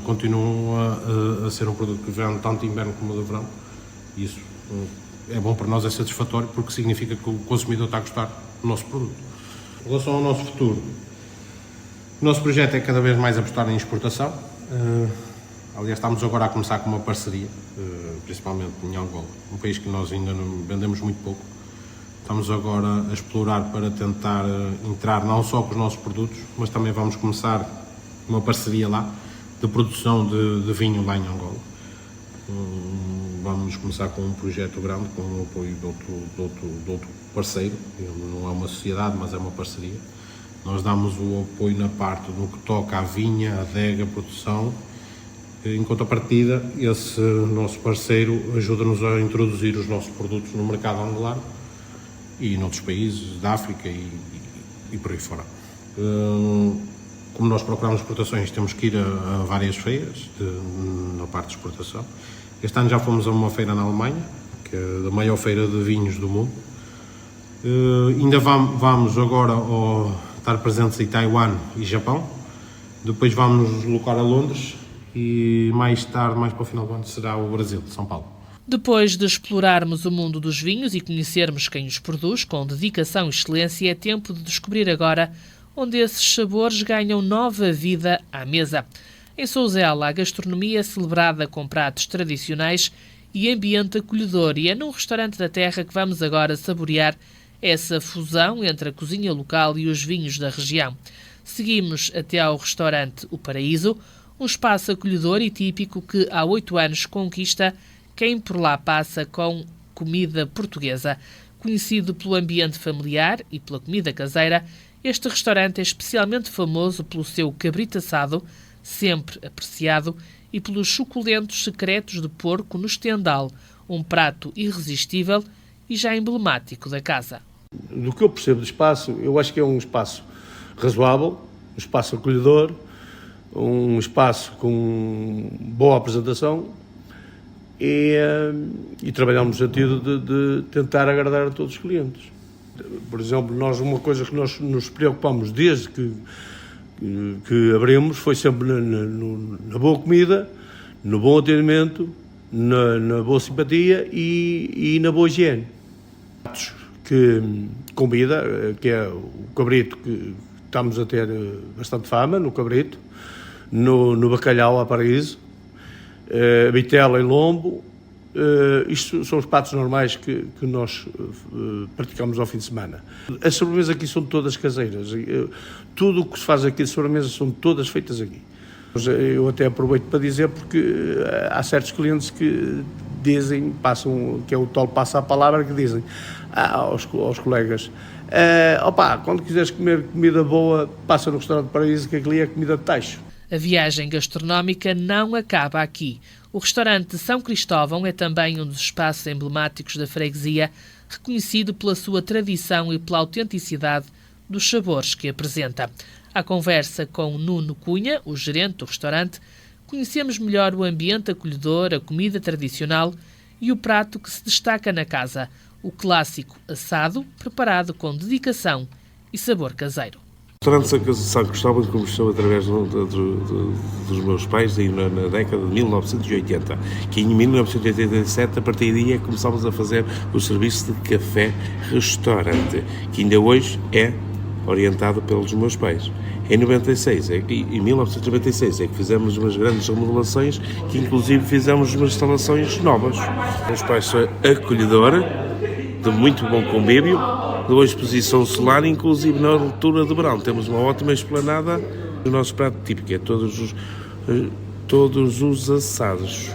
continuam a ser um produto que vende tanto inverno como de verão, e isso é bom para nós, é satisfatório, porque significa que o consumidor está a gostar do nosso produto. Em relação ao nosso futuro, o nosso projeto é cada vez mais apostar em exportação. Aliás, estamos agora a começar com uma parceria, principalmente em Angola, um país que nós ainda não vendemos muito pouco. Estamos agora a explorar para tentar entrar não só com os nossos produtos, mas também vamos começar uma parceria lá de produção de vinho lá em Angola. Vamos começar com um projeto grande, com o apoio de outro parceiro. Não é uma sociedade, mas é uma parceria. Nós damos o apoio na parte do que toca à vinha, à adega, à produção. Em contrapartida, esse nosso parceiro ajuda-nos a introduzir os nossos produtos no mercado angolano e noutros países da África e por aí fora. Como nós procuramos exportações, temos que ir a várias feiras na parte de exportação. Este ano já fomos a uma feira na Alemanha, que é a maior feira de vinhos do mundo. Ainda vamos agora estar presentes em Taiwan e Japão. Depois vamos nos deslocar a Londres e mais tarde, mais para o final do ano, será o Brasil, São Paulo. Depois de explorarmos o mundo dos vinhos e conhecermos quem os produz com dedicação e excelência, é tempo de descobrir agora onde esses sabores ganham nova vida à mesa. Em Souzela, a gastronomia é celebrada com pratos tradicionais e ambiente acolhedor, e é num restaurante da terra que vamos agora saborear essa fusão entre a cozinha local e os vinhos da região. Seguimos até ao restaurante O Paraíso, um espaço acolhedor e típico que há 8 anos conquista quem por lá passa com comida portuguesa. Conhecido pelo ambiente familiar e pela comida caseira, este restaurante é especialmente famoso pelo seu cabrito assado, sempre apreciado, e pelos suculentos secretos de porco no estendal, um prato irresistível e já emblemático da casa. Do que eu percebo do espaço, eu acho que é um espaço razoável, um espaço acolhedor, um espaço com boa apresentação e trabalhamos no sentido de tentar agradar a todos os clientes. Por exemplo, uma coisa que nós nos preocupamos desde que abrimos foi sempre na boa comida, no bom atendimento, na boa simpatia e na boa higiene. Comida, que é o cabrito, que estamos a ter bastante fama no cabrito, no bacalhau à paraíso, vitela e lombo. Isto são os pratos normais que nós praticamos ao fim de semana. As sobremesas aqui são todas caseiras. Tudo o que se faz aqui de sobremesas são todas feitas aqui. Eu até aproveito para dizer, porque há certos clientes que dizem, que é o tal passa a palavra, que dizem aos colegas: quando quiseres comer comida boa, passa no restaurante Paraíso, que aquilo é comida de tacho. A viagem gastronómica não acaba aqui. O restaurante São Cristóvão é também um dos espaços emblemáticos da freguesia, reconhecido pela sua tradição e pela autenticidade dos sabores que apresenta. À conversa com Nuno Cunha, o gerente do restaurante, conhecemos melhor o ambiente acolhedor, a comida tradicional e o prato que se destaca na casa, o clássico assado, preparado com dedicação e sabor caseiro. O restaurante São Cristóvão começou através dos meus pais na década de 1980, que em 1987, a partir daí, começámos a fazer o serviço de café-restaurante, que ainda hoje é orientado pelos meus pais. Em 1996 é que fizemos umas grandes remodelações, que inclusive fizemos umas instalações novas. Um espaço acolhedor, de muito bom convívio, de uma exposição solar, inclusive na altura do verão. Temos uma ótima esplanada. O nosso prato típico é todos os assados,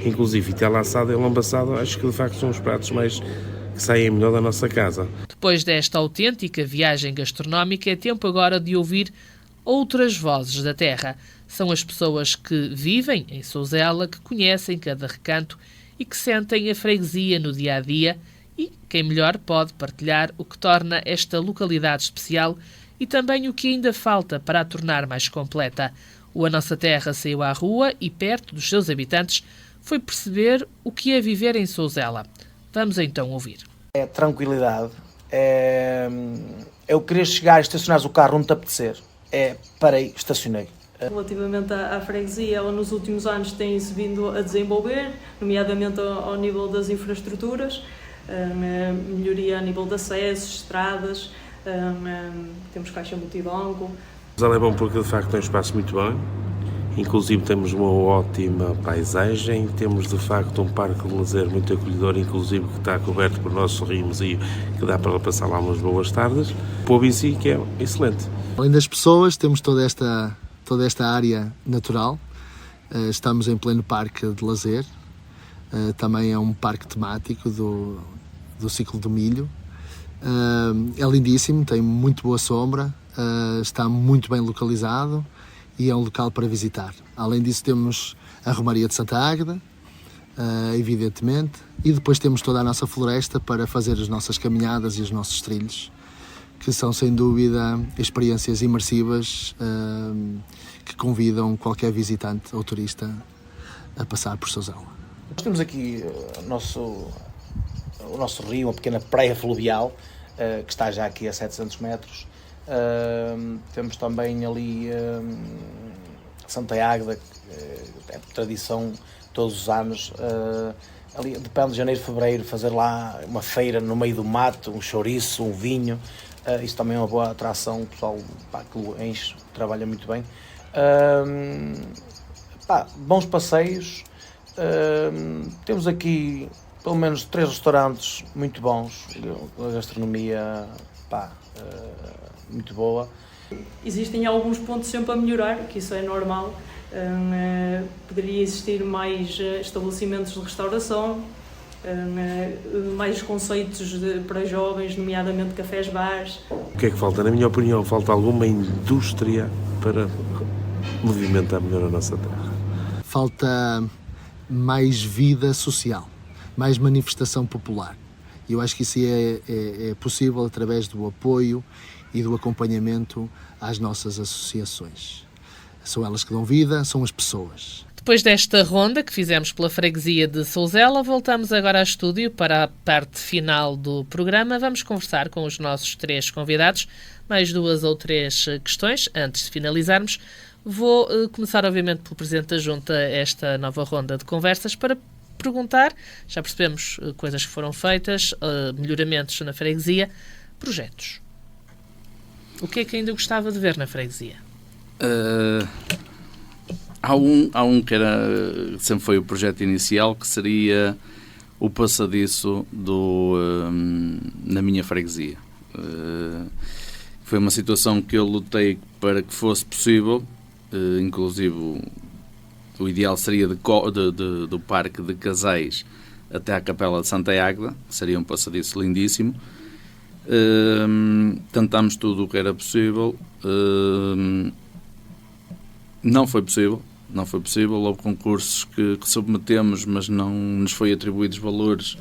inclusive vitela assada e lombo assado. Acho que de facto são os pratos mais que saem melhor da nossa casa. Depois desta autêntica viagem gastronómica, é tempo agora de ouvir outras vozes da terra. São as pessoas que vivem em Souzela, que conhecem cada recanto e que sentem a freguesia no dia-a-dia, e quem melhor pode partilhar o que torna esta localidade especial e também o que ainda falta para a tornar mais completa. O A Nossa Terra saiu à rua e, perto dos seus habitantes, foi perceber o que é viver em Souzela. Vamos então ouvir. É tranquilidade, é o querer chegar e estacionar o carro onde te apetecer. Parei, estacionei. Relativamente à freguesia, ela nos últimos anos tem-se vindo a desenvolver, nomeadamente ao nível das infraestruturas, melhoria a nível de acessos, estradas, temos caixa multibanco. Ela é bom porque de facto tem um espaço muito bom, inclusive temos uma ótima paisagem, temos de facto um parque de lazer muito acolhedor, inclusive que está coberto por nosso rio Mesio, que dá para passar lá umas boas tardes. O povo em si que é excelente. Além das pessoas, temos toda esta área natural, estamos em pleno parque de lazer, também é um parque temático do ciclo do milho, é lindíssimo, tem muito boa sombra, está muito bem localizado e é um local para visitar. Além disso temos a Romaria de Santa Águeda, evidentemente, e depois temos toda a nossa floresta para fazer as nossas caminhadas e os nossos trilhos, que são sem dúvida experiências imersivas que convidam qualquer visitante ou turista a passar por Souzela. Nós temos aqui o nosso rio, uma pequena praia fluvial, que está já aqui a 700 metros. Temos também ali Santa Águeda, que é de tradição todos os anos, ali depende de janeiro e fevereiro, fazer lá uma feira no meio do mato, um chouriço, um vinho, isso também é uma boa atração, o pessoal que enche, trabalha muito bem. Bons passeios, temos aqui pelo menos 3 restaurantes muito bons, a gastronomia muito boa. Existem alguns pontos sempre a melhorar, que isso é normal. Poderia existir mais estabelecimentos de restauração, mais conceitos para jovens, nomeadamente cafés, bares. O que é que falta? Na minha opinião, falta alguma indústria para movimentar melhor a nossa terra. Falta mais vida social, mais manifestação popular. E eu acho que isso é possível através do apoio e do acompanhamento às nossas associações. São elas que dão vida, são as pessoas. Depois desta ronda que fizemos pela freguesia de Souzela, voltamos agora ao estúdio para a parte final do programa. Vamos conversar com os nossos 3 convidados, mais 2 ou 3 questões. Antes de finalizarmos, vou começar obviamente pelo Presidente da Junta esta nova ronda de conversas para perguntar, já percebemos coisas que foram feitas, melhoramentos na freguesia, projetos. O que é que ainda gostava de ver na freguesia? Há um que sempre foi o projeto inicial, que seria o passadiço na minha freguesia. Foi uma situação que eu lutei para que fosse possível, inclusive o ideal seria do Parque de Casais até à Capela de Santa Águeda, seria um passadiço lindíssimo. Tentámos tudo o que era possível, não foi possível, houve concursos que submetemos, mas não nos foi atribuídos valores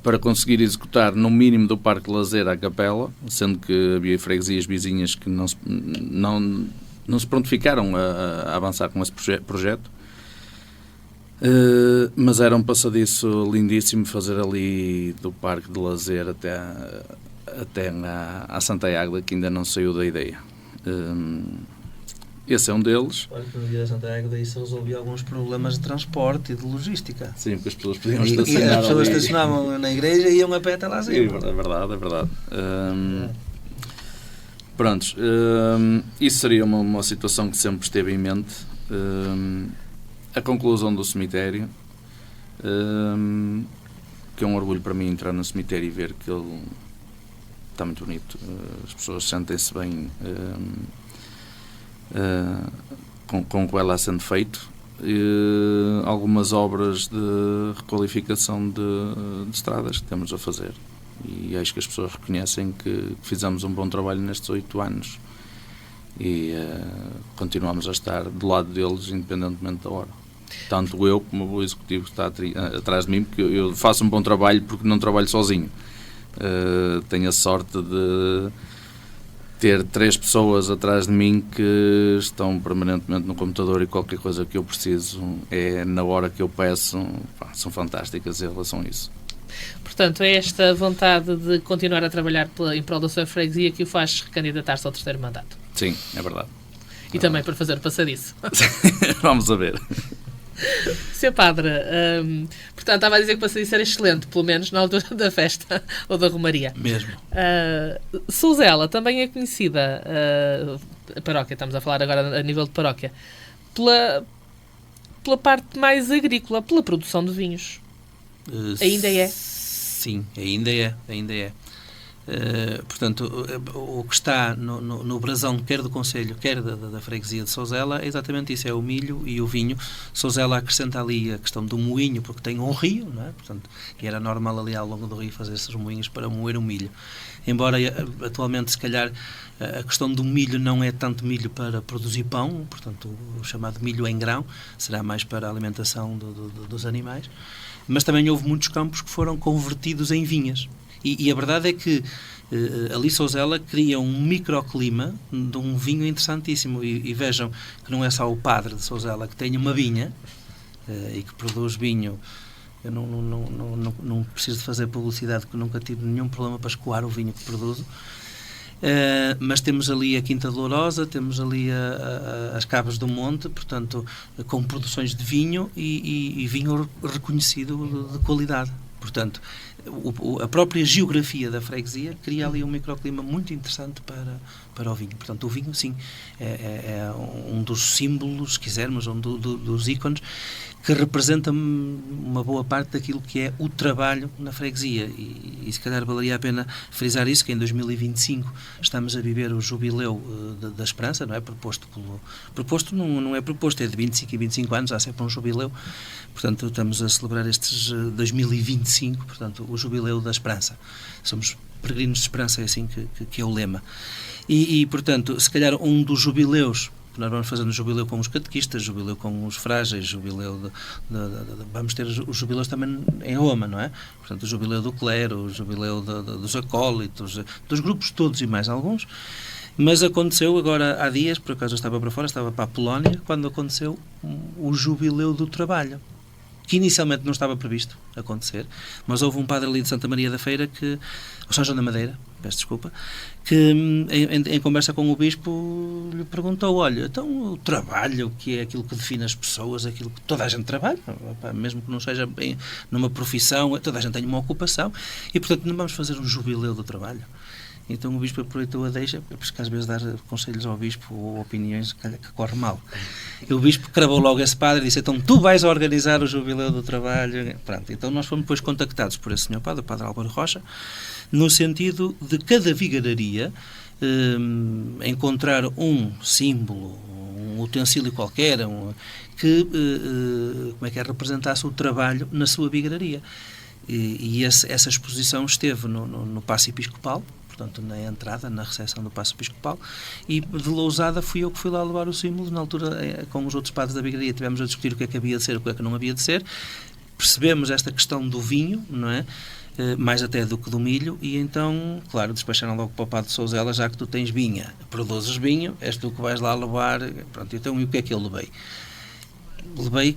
para conseguir executar no mínimo do Parque de Lazer à Capela, sendo que havia freguesias vizinhas que não se prontificaram a avançar com esse projeto. Mas era um passadiço lindíssimo fazer ali do Parque de Lazer até à Santa Águeda, que ainda não saiu da ideia. Esse é um deles. Claro que no dia da Santa Águeda isso resolvia alguns problemas de transporte e de logística. Sim, porque as pessoas podiam estacionar. E as pessoas estacionavam na igreja e iam a pé até lá acima. É verdade. Prontos, isso seria uma situação que sempre esteve em mente. A conclusão do cemitério, que é um orgulho para mim entrar no cemitério e ver que ele está muito bonito, as pessoas sentem-se bem com o que ela sendo feito. Algumas obras de requalificação de estradas que temos a fazer, e acho que as pessoas reconhecem que fizemos um bom trabalho nestes 8 anos e continuamos a estar do lado deles independentemente da hora. Tanto eu como o executivo que está atrás de mim, porque eu faço um bom trabalho porque não trabalho sozinho. Tenho a sorte de ter 3 pessoas atrás de mim que estão permanentemente no computador, e qualquer coisa que eu preciso é na hora que eu peço. São fantásticas em relação a isso. Portanto, é esta vontade de continuar a trabalhar em prol da sua freguesia que o faz recandidatar-se ao 3º mandato. Sim, é verdade. E também para fazer o passadiço. Vamos a ver. Sr. Padre, portanto, estava a dizer que o passadiço era excelente, pelo menos na altura da festa ou da romaria. Mesmo. Souzela também é conhecida, a paróquia, estamos a falar agora a nível de paróquia, pela parte mais agrícola, pela produção de vinhos. Ainda é? Sim, ainda é. Portanto, o que está no brasão, quer do Conselho, quer da freguesia de Souzela, é exatamente isso, é o milho e o vinho. Souzela acrescenta ali a questão do moinho, porque tem um rio, não é? Portanto, e era normal ali ao longo do rio fazer esses moinhos para moer o milho. Embora atualmente, se calhar, a questão do milho não é tanto milho para produzir pão, portanto, o chamado milho em grão, será mais para a alimentação dos animais, mas também houve muitos campos que foram convertidos em vinhas. E a verdade é que ali Souzela cria um microclima de um vinho interessantíssimo. E vejam que não é só o padre de Souzela que tem uma vinha e que produz vinho. Eu não preciso de fazer publicidade, porque nunca tive nenhum problema para escoar o vinho que produzo. Mas temos ali a Quinta Dolorosa, temos ali as Cabras do Monte, portanto, com produções de vinho e vinho reconhecido de qualidade. Portanto, a própria geografia da freguesia cria ali um microclima muito interessante para o vinho. Portanto, o vinho, sim, é um dos símbolos, se quisermos, um dos ícones que representa uma boa parte daquilo que é o trabalho na freguesia. E se calhar valeria a pena frisar isso, que em 2025 estamos a viver o jubileu da Esperança, não é? Proposto não é proposto, é de 25 em 25 anos, há sempre um jubileu. Portanto, estamos a celebrar estes 2025, portanto, o jubileu da Esperança. Somos peregrinos de esperança, é assim que é o lema. E, portanto, se calhar um dos jubileus, nós vamos fazendo o jubileu com os catequistas, jubileu com os frágeis, jubileu vamos ter os jubileus também em Roma, não é? Portanto, o jubileu do clero, o jubileu dos acólitos, dos grupos todos e mais alguns. Mas aconteceu agora há dias, por acaso eu estava para fora, estava para a Polónia, quando aconteceu o jubileu do trabalho, que inicialmente não estava previsto acontecer, mas houve um padre ali de Santa Maria da Feira, o São João da Madeira, peço desculpa, que em conversa com o bispo lhe perguntou, olha, então o trabalho, que é aquilo que define as pessoas, aquilo que toda a gente trabalha, mesmo que não seja bem numa profissão, toda a gente tem uma ocupação, e portanto não vamos fazer um jubileu do trabalho. Então o bispo aproveitou a deixa, porque às vezes dar conselhos ao bispo ou opiniões que corre mal. E o bispo cravou logo esse padre e disse, então tu vais organizar o jubileu do trabalho. Pronto, então nós fomos depois contactados por esse senhor padre, o padre Álvaro Rocha, no sentido de cada vigararia encontrar um símbolo, um utensílio qualquer, que representasse o trabalho na sua vigararia. E essa exposição esteve no Paço Episcopal, portanto, na entrada, na recepção do Paço Episcopal, e de Lousada fui eu que fui lá levar o símbolo. Na altura, com os outros padres da vigararia, tivemos a discutir o que é que havia de ser, o que é que não havia de ser. Percebemos esta questão do vinho, não é? Mais até do que do milho, e então, claro, despacharam logo para o padre de Souzela, já que tu tens vinha, produzes vinho, és tu que vais lá levar. Pronto, então, e o que é que eu levei? Levei,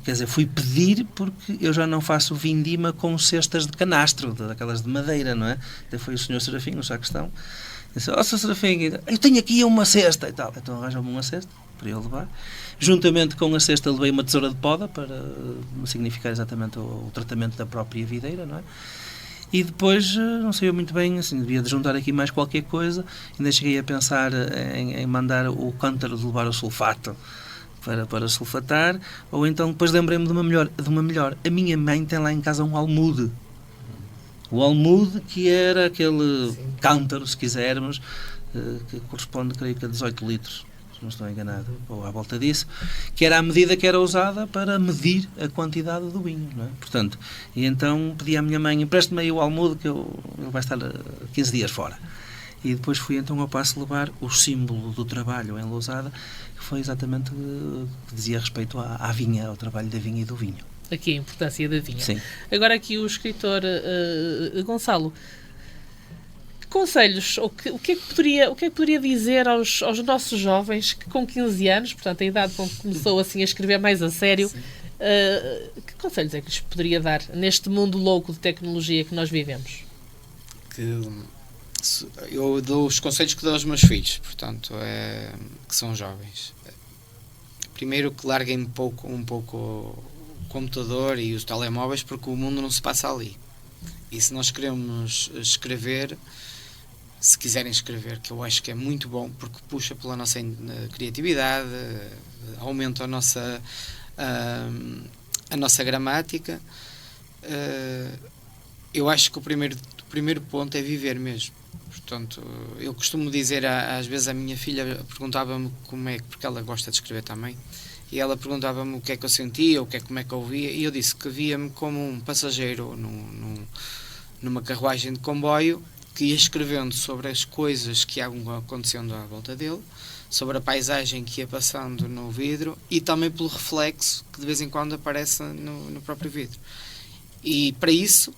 quer dizer, fui pedir, porque eu já não faço vindima com cestas de canastro, daquelas de madeira, não é? Então foi o senhor Serafim, o sacristão, disse, ó, Sr. Serafim, eu tenho aqui uma cesta e tal. Então arranjou-me uma cesta para eu levar. Juntamente com a cesta levei uma tesoura de poda para significar exatamente o tratamento da própria videira, não é? E depois, não sei muito bem, assim, devia de juntar aqui mais qualquer coisa. Ainda cheguei a pensar em mandar o cântaro de levar o sulfato para sulfatar, ou então depois lembrei-me de uma melhor. A minha mãe tem lá em casa um almude. O almude, que era aquele cântaro, se quisermos, que corresponde, creio que a 18 litros, se não estou enganado, ou à volta disso, que era a medida que era usada para medir a quantidade do vinho, não é? Portanto, e então pedi à minha mãe, empreste-me aí o almude, que ele vai estar 15 dias fora. E depois fui então ao Paço levar o símbolo do trabalho em Lousada, que foi exatamente o que dizia respeito à vinha, ao trabalho da vinha e do vinho. Aqui a importância da vinha. Sim. Agora aqui o escritor Gonçalo, que conselhos, o que é que poderia dizer aos nossos jovens que com 15 anos, portanto a idade com que começou assim a escrever mais a sério, que conselhos é que lhes poderia dar neste mundo louco de tecnologia que nós vivemos? Que eu dou os conselhos que dou aos meus filhos, portanto, que são jovens. Primeiro, que larguem um pouco o computador e os telemóveis, porque o mundo não se passa ali. E se nós queremos escrever, se quiserem escrever, que eu acho que é muito bom, porque puxa pela nossa criatividade, aumenta a nossa gramática, eu acho que o primeiro ponto é viver mesmo. Portanto, eu costumo dizer, às vezes a minha filha perguntava-me porque ela gosta de escrever também, e ela perguntava-me o que é que eu sentia, como é que eu via, e eu disse que via-me como um passageiro numa carruagem de comboio, que ia escrevendo sobre as coisas que iam acontecendo à volta dele, sobre a paisagem que ia passando no vidro e também pelo reflexo que de vez em quando aparece no próprio vidro. E para isso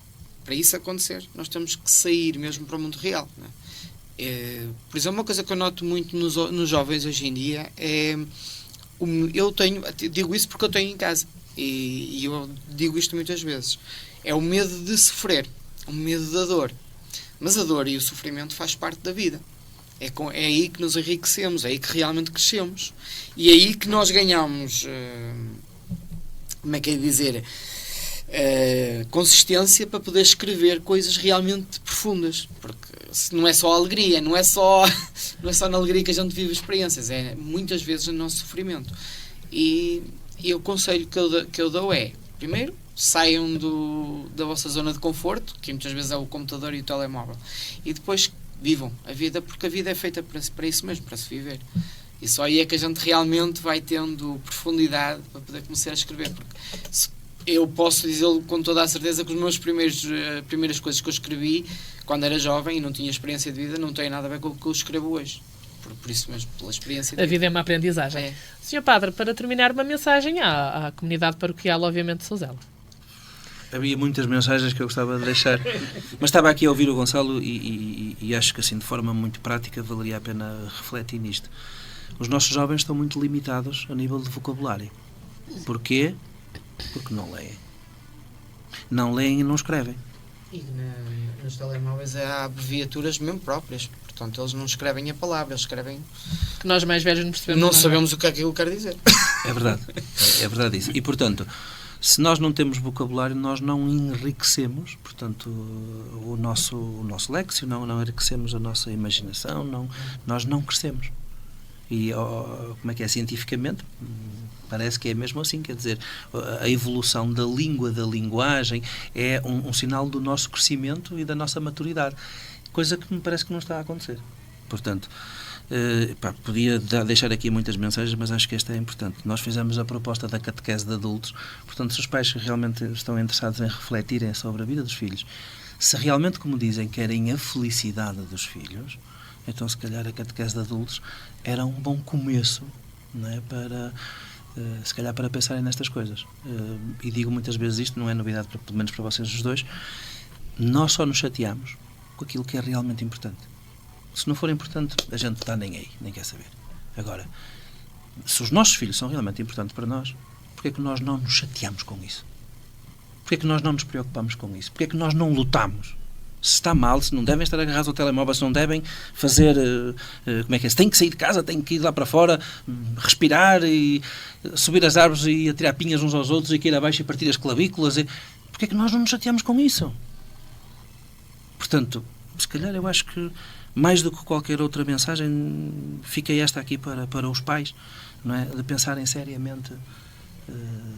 acontecer, nós temos que sair mesmo para o mundo real, não é? Por exemplo, uma coisa que eu noto muito nos jovens hoje em dia é... digo isso porque eu tenho em casa, e eu digo isto muitas vezes, é o medo de sofrer, o medo da dor. Mas a dor e o sofrimento faz parte da vida. É aí que nos enriquecemos, é aí que realmente crescemos. E é aí que nós ganhamos, como é que é dizer, consistência para poder escrever coisas realmente profundas. Porque não é só a alegria, não é só na alegria que a gente vive experiências, é muitas vezes o nosso sofrimento. E o conselho que eu dou é, primeiro, saiam da vossa zona de conforto, que muitas vezes é o computador e o telemóvel, e depois vivam a vida, porque a vida é feita para isso mesmo, para se viver. E só aí é que a gente realmente vai tendo profundidade para poder começar a escrever, porque eu posso dizê-lo com toda a certeza que os meus primeiras coisas que eu escrevi quando era jovem e não tinha experiência de vida não têm nada a ver com o que eu escrevo hoje. Por isso mesmo, pela experiência de vida. A vida é uma aprendizagem. Sr. Padre, para terminar, uma mensagem à comunidade paroquial, obviamente, de Souzela. Havia muitas mensagens que eu gostava de deixar, mas estava aqui a ouvir o Gonçalo e acho que assim, de forma muito prática, valeria a pena refletir nisto. Os nossos jovens estão muito limitados a nível de vocabulário. Porquê? Porque não leem. Não leem e não escrevem. E nos telemóveis há abreviaturas mesmo próprias. Portanto, eles não escrevem a palavra, eles escrevem... Que nós mais velhos não percebemos. Não sabemos o que aquilo quer dizer. É verdade. É verdade isso. E, portanto, se nós não temos vocabulário, nós não enriquecemos, portanto, o nosso léxico, não enriquecemos a nossa imaginação, nós não crescemos. E, como é que é, cientificamente, parece que é mesmo assim, quer dizer, a evolução da língua, da linguagem, é um sinal do nosso crescimento e da nossa maturidade, coisa que me parece que não está a acontecer. Portanto, podia deixar aqui muitas mensagens, mas acho que esta é importante. Nós fizemos a proposta da catequese de adultos, portanto, se os pais realmente estão interessados em refletirem sobre a vida dos filhos, se realmente, como dizem, querem a felicidade dos filhos, então se calhar a catequese de adultos era um bom começo, não é? Se calhar para pensarem nestas coisas. E digo muitas vezes isto, não é novidade, pelo menos para vocês os dois, nós só nos chateamos com aquilo que é realmente importante. Se não for importante, a gente está nem aí, nem quer saber. Agora, se os nossos filhos são realmente importantes para nós, porquê é que nós não nos chateamos com isso? Porquê é que nós não nos preocupamos com isso? Porquê é que nós não lutamos? Se está mal, se não devem estar agarrados ao telemóvel, se não devem fazer, como é que é? Se têm que sair de casa, têm que ir lá para fora, respirar e subir as árvores e atirar pinhas uns aos outros e cair abaixo e partir as clavículas. Porquê é que nós não nos chateamos com isso? Portanto, se calhar eu acho que mais do que qualquer outra mensagem fica esta aqui para os pais, não é? De pensarem seriamente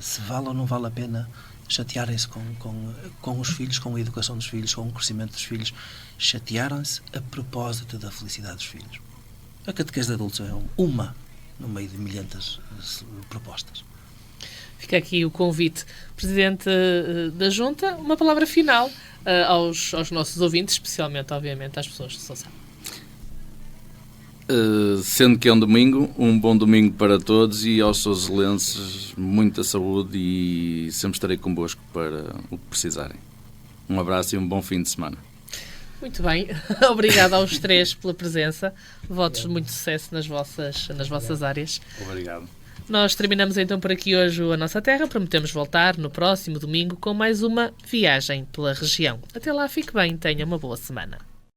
se vale ou não vale a pena chatearem-se com os filhos, com a educação dos filhos, com o crescimento dos filhos. Chatearam-se a propósito da felicidade dos filhos. A catequese de adultos é uma no meio de milhentas propostas. Fica aqui o convite. Presidente da Junta, uma palavra final aos nossos ouvintes, especialmente, obviamente, às pessoas de Souzela. Sendo que é um bom domingo para todos, e aos souzelenses muita saúde, e sempre estarei convosco para o que precisarem. Um abraço e um bom fim de semana. Muito bem, obrigado aos três pela presença, votos de muito sucesso nas vossas áreas. Obrigado. Nós terminamos então por aqui hoje a Nossa Terra, prometemos voltar no próximo domingo com mais uma viagem pela região. Até lá, fique bem, tenha uma boa semana.